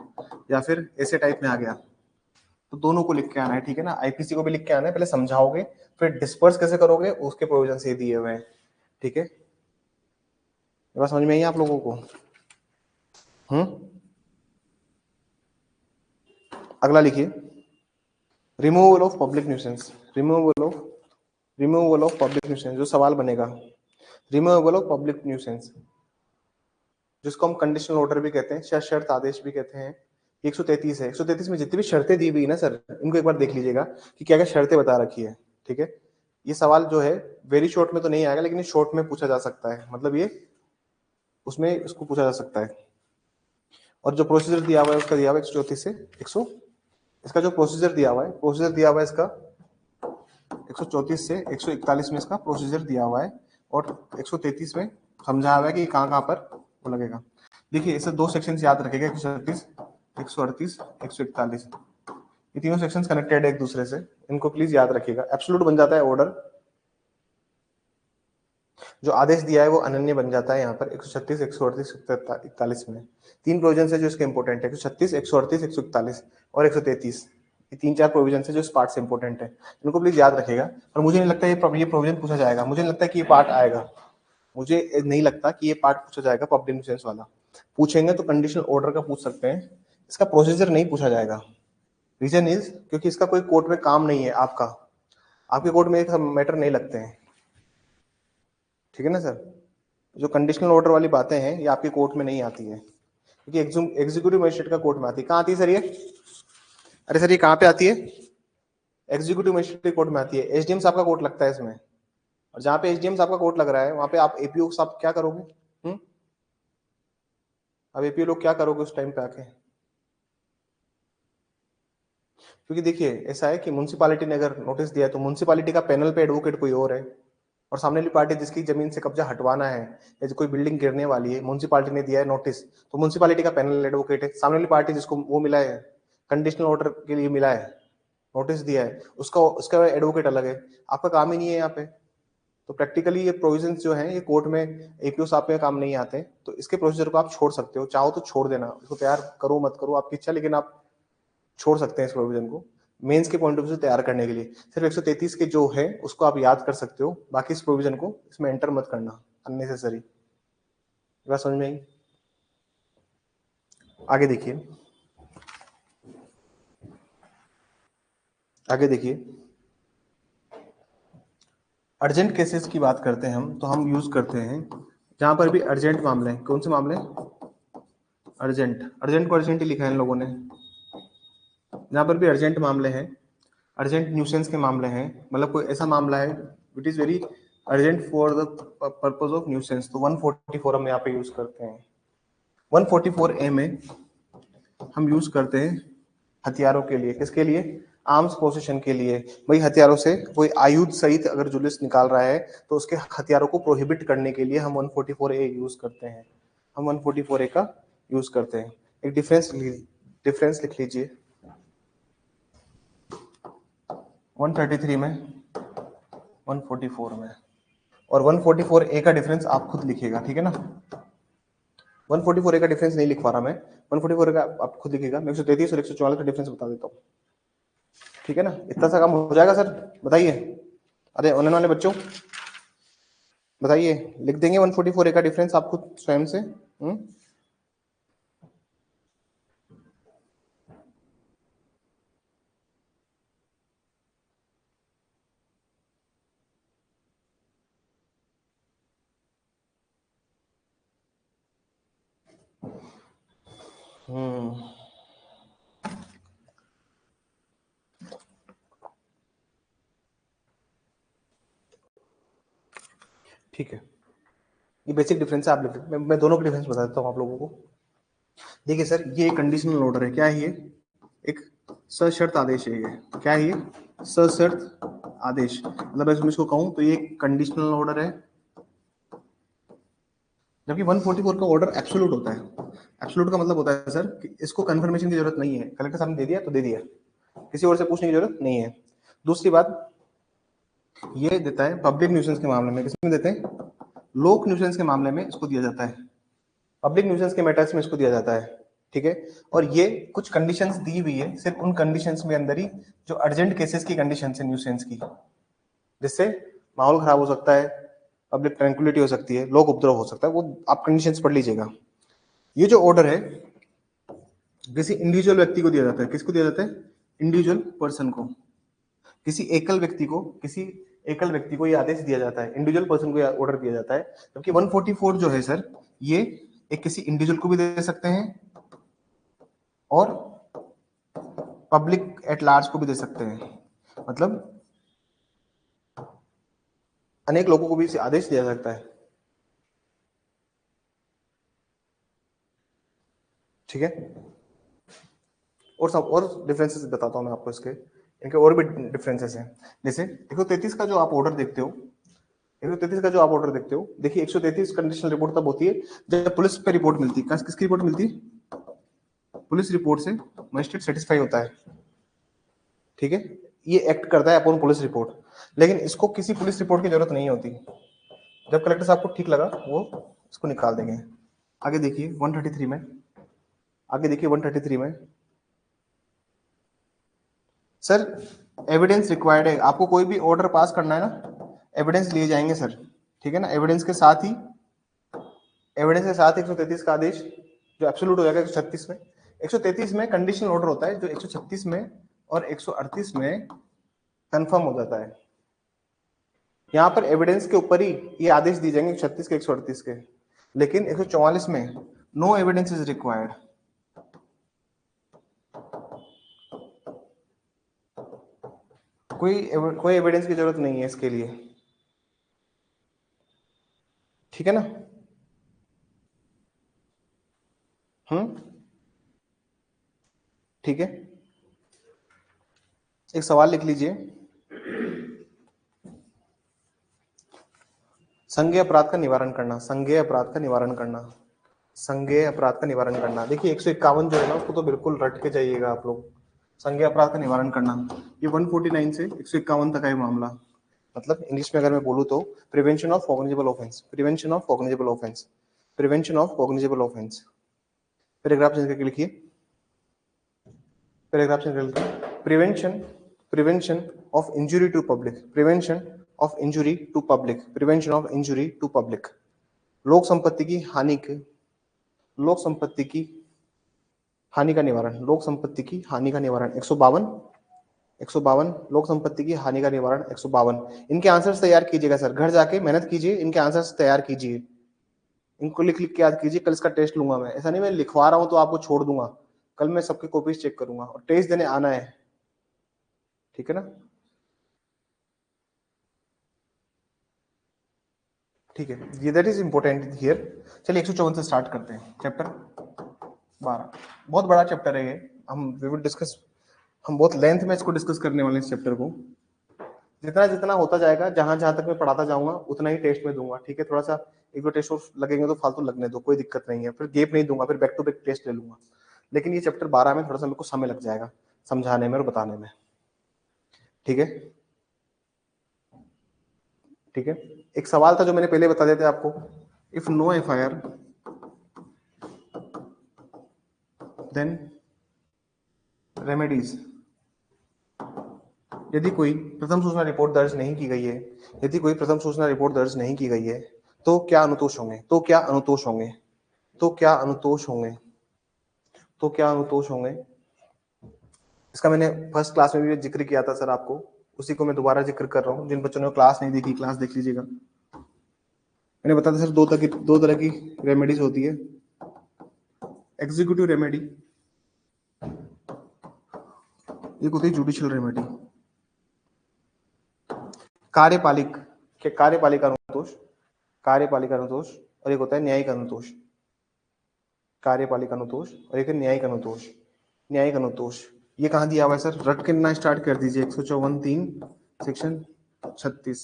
या फिर ऐसे टाइप में आ गया, तो दोनों को लिख के आना है, ठीक है ना। आईपीसी को भी लिख के आना है, पहले समझाओगे, फिर डिस्पर्स कैसे करोगे उसके प्रोविजन ये दिए हुए हैं, ठीक है। ये बात समझ में आई आप लोगों को? अगला लिखिए, removal of public nuisance. Removal of public nuisance जो सवाल बनेगा, रिमूवल ऑफ पब्लिक न्यूसेंस, जिसको हम कंडीशनल ऑर्डर भी कहते हैं, सशर्त आदेश भी कहते हैं। 133 है, 133 में जितनी भी शर्तें दी हुई ना सर, इनको एक बार देख लीजिएगा कि क्या क्या शर्तें बता रखी है, ठीक है। ये सवाल जो है वेरी शॉर्ट में तो नहीं आएगा, लेकिन ये शॉर्ट में पूछा जा सकता है, मतलब ये उसमें इसको पूछा जा सकता है। और जो प्रोसीजर दिया हुआ है उसका दिया हुआ है 134 से 100, इसका जो प्रोसीजर दिया हुआ है, प्रोसीजर दिया हुआ है इसका 134 से 141 में इसका प्रोसीजर दिया हुआ है, और 133 में समझाया हुआ है कि कहाँ कहाँ पर वो लगेगा। देखिए इसे दो सेक्शन याद रखेगा, 136, 138, 141, ये तीनों सेक्शंस कनेक्टेड है एक दूसरे से, इनको प्लीज याद रखिएगा। एब्सोल्यूट बन जाता है ऑर्डर, जो आदेश दिया है वो अनन्य बन जाता है यहाँ पर 136, 138, 141 में। तीन प्रोविजन है जो इसके इंपॉर्टेंट है, 136, 138, 141 और 133, ये तीन चार प्रोविजन है जो इस पार्ट से इंपॉर्टेंट है, इनको प्लीज याद रखिएगा। और मुझे नहीं लगता ये प्रोविजन पूछा जाएगा, मुझे नहीं लगता कि ये पार्ट आएगा, मुझे नहीं लगता कि ये पार्ट पूछा जाएगा पब्लिक न्यूसेंस वाला। पूछेंगे तो कंडीशनल ऑर्डर का पूछ सकते हैं, इसका प्रोसीजर नहीं पूछा जाएगा। रीजन इज क्योंकि इसका कोई कोर्ट में काम नहीं है, आपका आपके कोर्ट में एक मैटर नहीं लगते हैं, ठीक है ना सर। जो कंडीशनल ऑर्डर वाली बातें हैं ये आपके कोर्ट में नहीं आती है, क्योंकि एग्जीक्यूटिव मजिस्ट्रेट का कोर्ट में आती है। कहाँ आती है सर ये? अरे सर ये कहाँ पे आती है? एग्जीक्यूटिव मजिस्ट्रेट कोर्ट में आती है, एसडीएम साहब का कोर्ट लगता है इसमें। और जहाँ पे एसडीएम साहब का कोर्ट लग रहा है वहां पे आप एपीओ साहब क्या करोगे? अब एपीओ लोग क्या करोगे उस टाइम पे आके? क्योंकि देखिए ऐसा है कि म्युनिसिपालिटी ने अगर नोटिस दिया है तो म्युनिसिपालिटी का पैनल पे एडवोकेट कोई और है, और सामने वाली पार्टी जिसकी जमीन से कब्जा हटवाना है या कोई बिल्डिंग गिरने वाली है, म्युनिसिपालिटी ने दिया है नोटिस, तो म्युनिसिपालिटी का पैनल एडवोकेट है। सामने वाली पार्टी जिसको वो मिला है, कंडीशनल ऑर्डर के लिए मिला है, नोटिस दिया है, उसका एडवोकेट अलग है। आपका काम ही नहीं है यहाँ पे। तो प्रैक्टिकली ये प्रोविजंस जो हैं ये कोर्ट में एपीओ साहब पे काम नहीं आते, तो इसके प्रोसीजर को आप छोड़ सकते हो, चाहो तो छोड़ देना, इसको तैयार करो मत करो आपकी इच्छा, लेकिन आप छोड़ सकते हैं इस प्रोविजन को मेंस के पॉइंट ऑफ व्यू से तैयार करने के लिए। सिर्फ 133 के जो है उसको आप याद कर सकते हो, बाकी इस प्रोविजन को इसमें एंटर मत करना अननेसेसरी। बात समझ में आई? आगे देखिए, आगे देखिए, अर्जेंट केसेस की बात करते हैं हम, तो हम यूज करते हैं जहां पर भी अर्जेंट मामले हैं। कौन से मामले? अर्जेंट। अर्जेंट को अर्जेंट ही लिखा है इन लोगों ने। जहां पर भी अर्जेंट मामले हैं, अर्जेंट न्यूसेंस के मामले हैं, मतलब कोई ऐसा मामला है which is very urgent for the purpose of nuisance, तो 144 हम यहाँ पे यूज करते हैं। 144A में हम यूज करते हैं हथियारों के लिए। किसके लिए? आर्म्स पोजीशन के लिए। भाई हथियारों से कोई आयुध सहित अगर जुलूस निकाल रहा है तो उसके हथियारों को प्रोहिबिट करने के लिए हम 144A यूज करते हैं, हम 144A का यूज करते हैं। एक डिफरेंस लिख लीजिए 133 में, 144 में, और 144A का डिफरेंस आप खुद लिखिएगा, ठीक है ना। 144A का डिफरेंस नहीं लिख पा रहा मैं, 144A का आप खुद लिखिएगा। मैं 133 और 144 का डिफरेंस बता देता हूँ, ठीक है ना। इतना सा काम हो जाएगा सर, बताइए। अरे उन्होंने वाले बच्चों बताइए, लिख देंगे 144A का डिफरेंस आप खुद स्वयं से? ठीक है, ये बेसिक डिफरेंस है, आप लिख दीजिए। मैं दोनों के डिफरेंस बता देता हूँ आप लोगों को। देखिए सर, ये कंडीशनल ऑर्डर है। क्या है ये? एक सशर्त आदेश है। ये क्या है? ये सशर्त आदेश, मतलब मैं इसको कहूँ तो ये कंडीशनल ऑर्डर है, जबकि 144 का ऑर्डर एब्सोल्यूट होता है। एब्सोल्यूट का मतलब होता है सर कि इसको कंफर्मेशन की जरूरत नहीं है, कलेक्टर साहब ने दे दिया तो दे दिया, किसी और से पूछने की जरूरत नहीं है। दूसरी बात ये देता है पब्लिक न्यूसेंस के मामले में, किसमें देते हैं, लोक न्यूसेंस के मामले में इसको दिया जाता है, पब्लिक न्यूसेंस के मैटर्स में इसको दिया जाता है, ठीक है। और ये कुछ कंडीशंस दी हुई है, सिर्फ उन कंडीशंस में अंदर ही जो अर्जेंट केसेस की कंडीशंस है न्यूसेंस की, जिससे माहौल खराब हो सकता है, पब्लिक ट्रैंक्विलिटी हो सकती है, लोक उपद्रव हो सकता है, वो आप कंडीशंस पढ़ लीजिएगा। ये जो ऑर्डर है किसी इंडिविजुअल व्यक्ति को दिया जाता है, किसको दिया जाता है, इंडिविजुअल पर्सन को, किसी एकल व्यक्ति को ये आदेश दिया जाता है, इंडिविजुअल पर्सन को ऑर्डर दिया जाता है। जबकि 144 जो है सर, ये एक किसी इंडिविजुअल को भी दे सकते हैं और पब्लिक एट लार्ज को भी दे सकते हैं, मतलब अनेक लोगों को भी इसे आदेश दिया सकता है, ठीक है। और डिफरेंसेस बताता हूं मैं आपको इसके, इनके और भी डिफरेंसेस हैं। जैसे 133 का जो आप ऑर्डर देखते हो, 133 का जो आप ऑर्डर देखते हो, देखिए 133 कंडीशनल रिपोर्ट तब होती है जब पुलिस पे रिपोर्ट मिलती है। किसकी रिपोर्ट मिलती है, पुलिस रिपोर्ट से मजिस्ट्रेट सेटिस्फाई होता है, ठीक है। ये एक्ट करता है अपॉन पुलिस रिपोर्ट, लेकिन इसको किसी पुलिस रिपोर्ट की जरूरत नहीं होती। जब कलेक्टर साहब को ठीक लगा वो इसको निकाल देंगे। आगे देखिए 133 में, आगे देखिए 133 में सर एविडेंस रिक्वायर्ड है, आपको कोई भी ऑर्डर पास करना है ना, एविडेंस लिए जाएंगे सर, ठीक है ना। एविडेंस के साथ ही 133 का आदेश जो एब्सोल्यूट हो जाएगा 136 में। 133 में कंडीशनल ऑर्डर होता है जो 136 में और 138 में कंफर्म हो जाता है। यहां पर एविडेंस के ऊपर ही ये आदेश दिए जाएंगे 136 के 138 के, लेकिन 144 में नो एविडेंस इज रिक्वायर्ड, कोई एविडेंस की जरूरत नहीं है इसके लिए, ठीक है ना। ठीक है, एक सवाल लिख लीजिए, संज्ञेय अपराध का निवारण करना, संज्ञेय अपराध का निवारण करना, संज्ञेय अपराध का निवारण करना। देखिए 151 जो है ना उसको तो बिल्कुल रट के जाइएगा आप लोग, संज्ञेय अपराध का निवारण करना। ये 149 से 151 तक है मामला, मतलब इंग्लिश में अगर मैं बोलूं तो prevention of cognizable offence, prevention of cognizable offence, prevention of cognizable offence. Paragraph change करके लिखिए, पैराग्राफ चेंज करके, prevention, prevention of injury to public, prevention of injury to public, prevention of injury to public. लोक संपत्ति की हानि के, लोक संपत्ति की हानि का निवारण, लोक संपत्ति की हानि का निवारण 152 लोक संपत्ति की हानि का निवारण 152। इनके आंसर्स तैयार कीजिएगा सर, घर जाके मेहनत कीजिए, इनके आंसर्स तैयार कीजिए, इनको लिख लिख के याद कीजिए। कल इसका टेस्ट लूंगा मैं, ऐसा नहीं मैं लिखवा रहा हूं तो आपको छोड़ दूंगा, कल मैं सबके कॉपीज चेक करूंगा और टेस्ट देने आना है, ठीक है ना। ठीक है, ये दैट इज इंपॉर्टेंट हियर। चलिए 154 से स्टार्ट करते हैं, चैप्टर 12, बहुत बड़ा चैप्टर है ये, हम वी विल डिस्कस, हम बहुत लेंथ में इसको डिस्कस करने वाले हैं इस चैप्टर को। जितना जितना होता जाएगा, जहां जहां तक मैं पढ़ाता जाऊंगा उतना ही टेस्ट में दूंगा, ठीक है। थोड़ा सा एक दो टेस्ट और लगेंगे तो फालतू लगने दो, कोई दिक्कत नहीं है, फिर गैप नहीं दूंगा, फिर बैक टू बैक टेस्ट ले लूंगा। लेकिन ये चैप्टर 12 में थोड़ा सा मेरे को समय लग जाएगा समझाने में और बताने में, ठीक है। ठीक है, एक सवाल था जो मैंने पहले बता दिया था आपको, if no FIR then remedies. यदि कोई प्रथम सूचना रिपोर्ट दर्ज नहीं की गई है, यदि कोई प्रथम सूचना रिपोर्ट दर्ज नहीं की गई है तो क्या अनुतोष होंगे, तो क्या अनुतोष होंगे, तो क्या अनुतोष होंगे, तो क्या अनुतोष होंगे। इसका मैंने फर्स्ट क्लास में भी जिक्र किया था सर आपको, उसी को मैं दोबारा जिक्र कर रहा हूँ। जिन बच्चों ने क्लास नहीं देखी, क्लास देख लीजिएगा। मैंने बताया था सर दो तरह की रेमेडीज होती है, एग्जीक्यूटिव रेमेडी, एक होती है जुडिशियल रेमेडी, कार्यपालिक अनुतोष, कार्यपालिक अनुतोष, और एक होता है न्यायिक अनुतोष, कार्यपालिक अनुतोष और एक न्यायिक अनुतोष। न्यायिक अनुतोष ये कहाँ दिया हुआ है सर, रट के ना स्टार्ट कर दीजिए, 154(3) सेक्शन 36,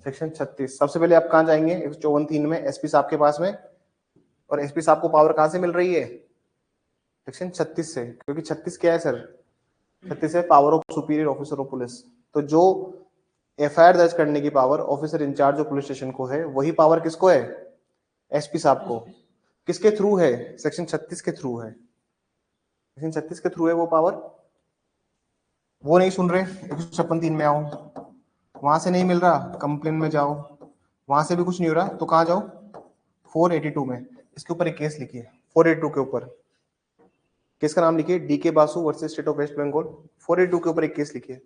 सेक्शन 36। सबसे पहले आप कहाँ जाएंगे, 154(3) में एसपी साहब के पास में, और एसपी साहब को पावर कहाँ से मिल रही है, सेक्शन 36 से, क्योंकि 36 क्या है सर, 36 है power of superior officer of police. तो जो एफआईआर दर्ज करने की power officer in charge of police station को है, वही पावर किसको है? एसपी साहब को। किसके थ्रू है? सेक्शन 36 के थ्रू है। सेक्शन 36 के थ्रू है वो पावर। वो नहीं सुन रहे, 156(3) में आओ। वहां से नहीं मिल रहा, कंप्लेन में जाओ। वहां से भी कुछ नहीं हो रहा तो कहाँ जाओ? 482 में। इसके ऊपर एक केस लिखिए, 482 के ऊपर केस का नाम लिखिए, D K Basu versus state of West Bengal. 482 के ऊपर एक केस लिखिए।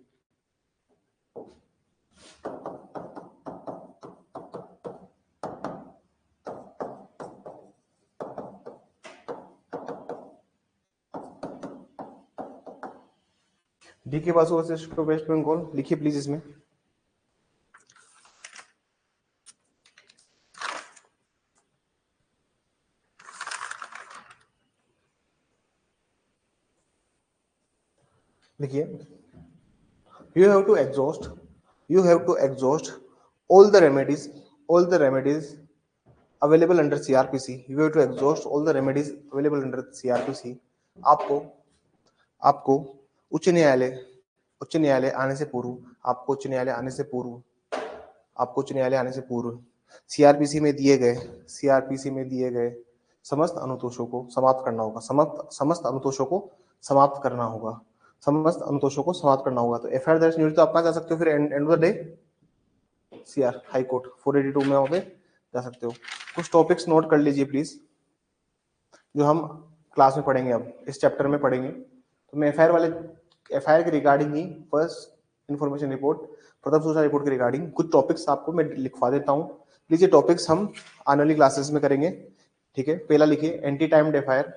D K Basu versus state of West Bengal लिखिए प्लीज इसमें। लिखिए, you have to exhaust all the remedies available under CRPC. You have to exhaust all the remedies available under CRPC. आपको आपको उच्च न्यायालय आने से पूर्व सीआरपीसी में दिए गए समस्त अनुतोषों को समाप्त करना होगा। समस्त अनुतोषों को समाप्त करना होगा। तो एफआईआर दर्ज नहीं हुई तो आप कहाँ जा सकते हो फिर? End of the day CR high court 482 में वहां पे जा सकते हो। कुछ टॉपिक्स नोट कर लीजिए प्लीज, जो हम क्लास में पढ़ेंगे, अब इस चैप्टर में पढ़ेंगे। तो मैं एफआईआर के रिगार्डिंग ही फर्स्ट इंफॉर्मेशन रिपोर्ट, प्रथम सूचना रिपोर्ट के रिगार्डिंग कुछ टॉपिक्स आपको मैं लिखवा देता हूँ। प्लीज ये टॉपिक्स हम आने वाली क्लासेस में करेंगे, ठीक है। पहला लिखिए, एंटी टाइम्ड एफआईआर,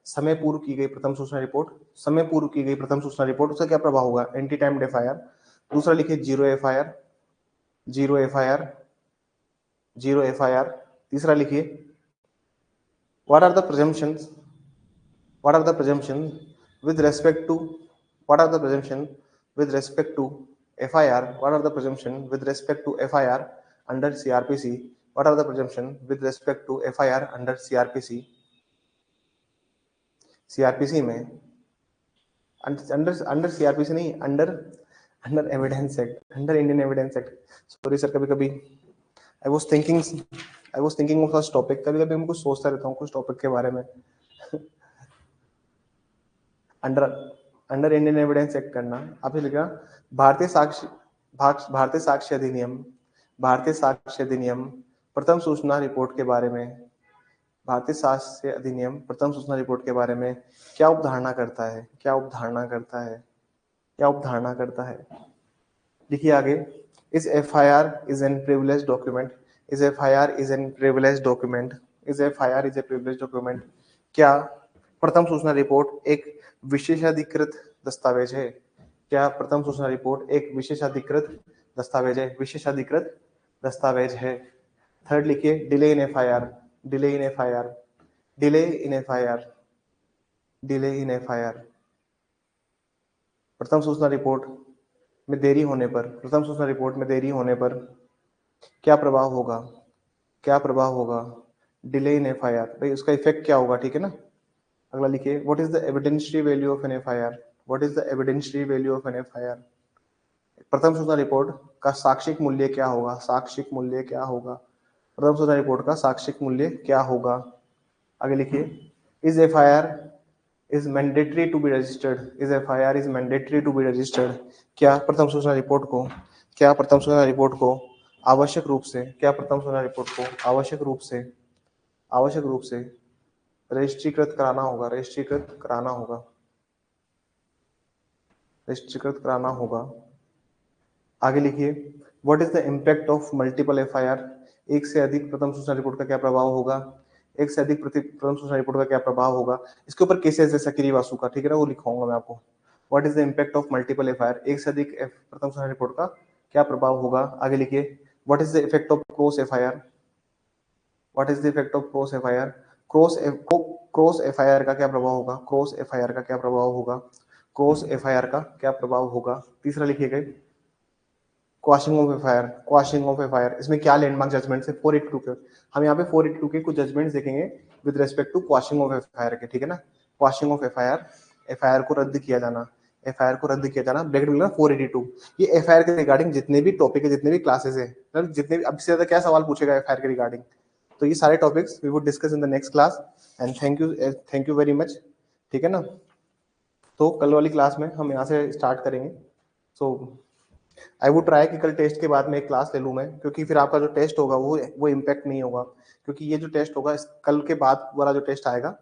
समय पूर्व की गई प्रथम सूचना रिपोर्ट, उसका क्या प्रभाव होगा? Anti timed FIR. दूसरा लिखिए, जीरो एफआईआर। तीसरा लिखिए, what are the presumptions with respect to FIR under CRPC? What are the presumptions with respect to FIR under CRPC? CRPC में अंडर CRPC नहीं, under evidence act, under Indian evidence act. Sorry sir, कभी I was thinking of first topic. कभी मैं कुछ सोचता रहता हूँ कुछ टॉपिक के बारे में। अंडर इंडियन एविडेंस एक्ट करना, आपने लिखा भारतीय साक्ष्य अधिनियम प्रथम सूचना रिपोर्ट के बारे में, भारतीय साक्ष्य अधिनियम प्रथम सूचना रिपोर्ट के बारे में क्या अवधारणा करता है? लिखिए आगे, इस FIR is a privileged document। क्या प्रथम सूचना रिपोर्ट एक विशेषाधिकृत दस्तावेज है? थर्ड लिखिए, डिले इन एफआईआर। प्रथम सूचना रिपोर्ट में देरी होने पर क्या प्रभाव होगा? डिले इन एफआईआर, भाई उसका इफेक्ट क्या होगा, ठीक है ना। अगला लिखिए, what is the evidentiary value of an FIR? प्रथम सूचना रिपोर्ट का साक्षिक मूल्य क्या होगा? प्रथम सूचना रिपोर्ट का साक्षिक मूल्य क्या होगा? आगे लिखिए, is FIR is mandatory to be registered. क्या प्रथम सूचना रिपोर्ट को आवश्यक रूप से रजिस्ट्रीकृत कराना होगा। आगे लिखिए, what is the impact of multiple FIR? एक से अधिक प्रथम सूचना रिपोर्ट का क्या प्रभाव होगा? इसके ऊपर केसेस है सकरी वासु का, ठीक है ना, वो लिखाऊंगा मैं आपको। What is the impact of multiple FIR? एक से अधिक प्रथम सूचना रिपोर्ट का क्या प्रभाव होगा? आगे लिखिए, what is the effect of cross FIR? Cross FIR का क्या प्रभाव होगा? तीसरा लिखिएगा, क्वाशिंग ऑफ एफआईआर। इसमें क्या लैंडमार्क जजमेंट है? 482 के। हम यहाँ पे 482 के कुछ जजमेंट्स देखेंगे with respect to quashing of FIR के, ठीक है ना। क्वाशिंग ऑफ एफआईआर, एफआईआर को रद्द किया जाना, एफआईआर को रद्द किया जाना, ब्रैकेट में 482। ये एफआईआर के रिगार्डिंग जितने भी टॉपिक है, जितने भी क्लासेस है, मतलब जितने भी, अब से ज्यादा क्या सवाल पूछेगा एफआईआर के रिगार्डिंग, तो ये सारे topics we would discuss in the next class. And thank you very much. ठीक है ना, तो कल वाली क्लास में हम यहाँ से स्टार्ट करेंगे। सो आई वुड ट्राई कि कल टेस्ट के बाद में एक क्लास ले लूँ मैं, क्योंकि फिर आपका जो टेस्ट होगा वो इम्पैक्ट नहीं होगा, क्योंकि ये जो टेस्ट होगा कल के बाद वाला जो टेस्ट आएगा,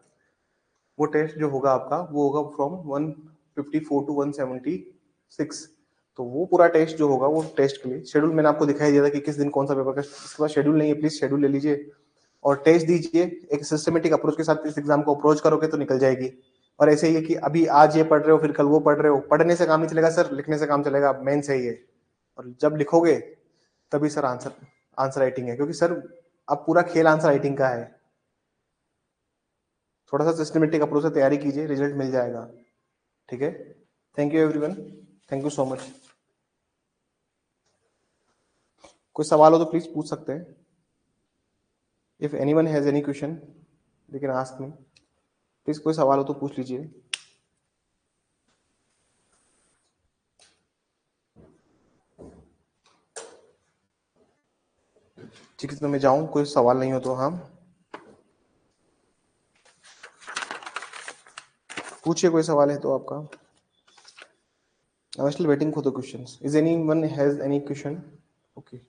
वो टेस्ट जो होगा आपका वो होगा फ्रॉम 154 टू 176। तो वो पूरा टेस्ट जो होगा, वो टेस्ट के लिए शेड्यूल मैंने आपको दिखाई दिया था कि किस दिन कौन सा पेपर का, इसके बाद शेड्यूल नहीं है, प्लीज शेड्यूल ले लीजिए और टेस्ट दीजिए। एक सिस्टमेटिक अप्रोच के साथ इस एग्जाम को अप्रोच करोगे तो निकल जाएगी। और ऐसे ही है कि अभी आज ये पढ़ रहे हो फिर कल वो पढ़ रहे हो, पढ़ने से काम नहीं चलेगा सर, लिखने से काम चलेगा, मेन सही है। और जब लिखोगे तभी सर आंसर आंसर राइटिंग है, क्योंकि सर अब पूरा खेल आंसर राइटिंग का है। थोड़ा सा सिस्टमेटिक अप्रोच से तैयारी कीजिए, रिजल्ट मिल जाएगा। ठीक है, thank you everyone, thank you so much. कोई सवाल हो तो प्लीज पूछ सकते हैं। If anyone has any question they can ask me, please कोई सवाल हो तो पूछ लीजिए। ठीक है, तो मैं जाऊं, कोई सवाल नहीं हो तो हाँ पूछिए, कोई सवाल है तो आपका। I'm still waiting for the questions. Is anyone has any question? Okay.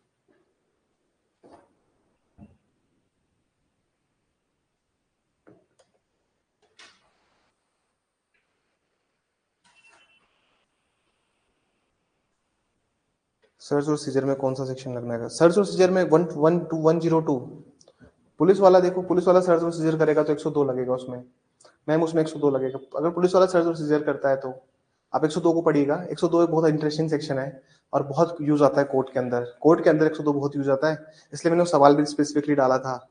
Search और सीजर में कौन सा सेक्शन लगना है? सर्च और सीजर में 112 102। पुलिस वाला देखो, पुलिस वाला सर्च और सीजर करेगा तो 102 लगेगा उसमें, मैम उसमें 102 लगेगा। अगर पुलिस वाला सर्च और सीजर करता है तो आप 102 को पढ़िएगा। 102 एक बहुत इंटरेस्टिंग सेक्शन है और बहुत यूज आता है कोर्ट के अंदर, कोर्ट के अंदर 102 बहुत यूज आता है, इसलिए मैंने वो सवाल भी स्पेसिफिकली डाला था।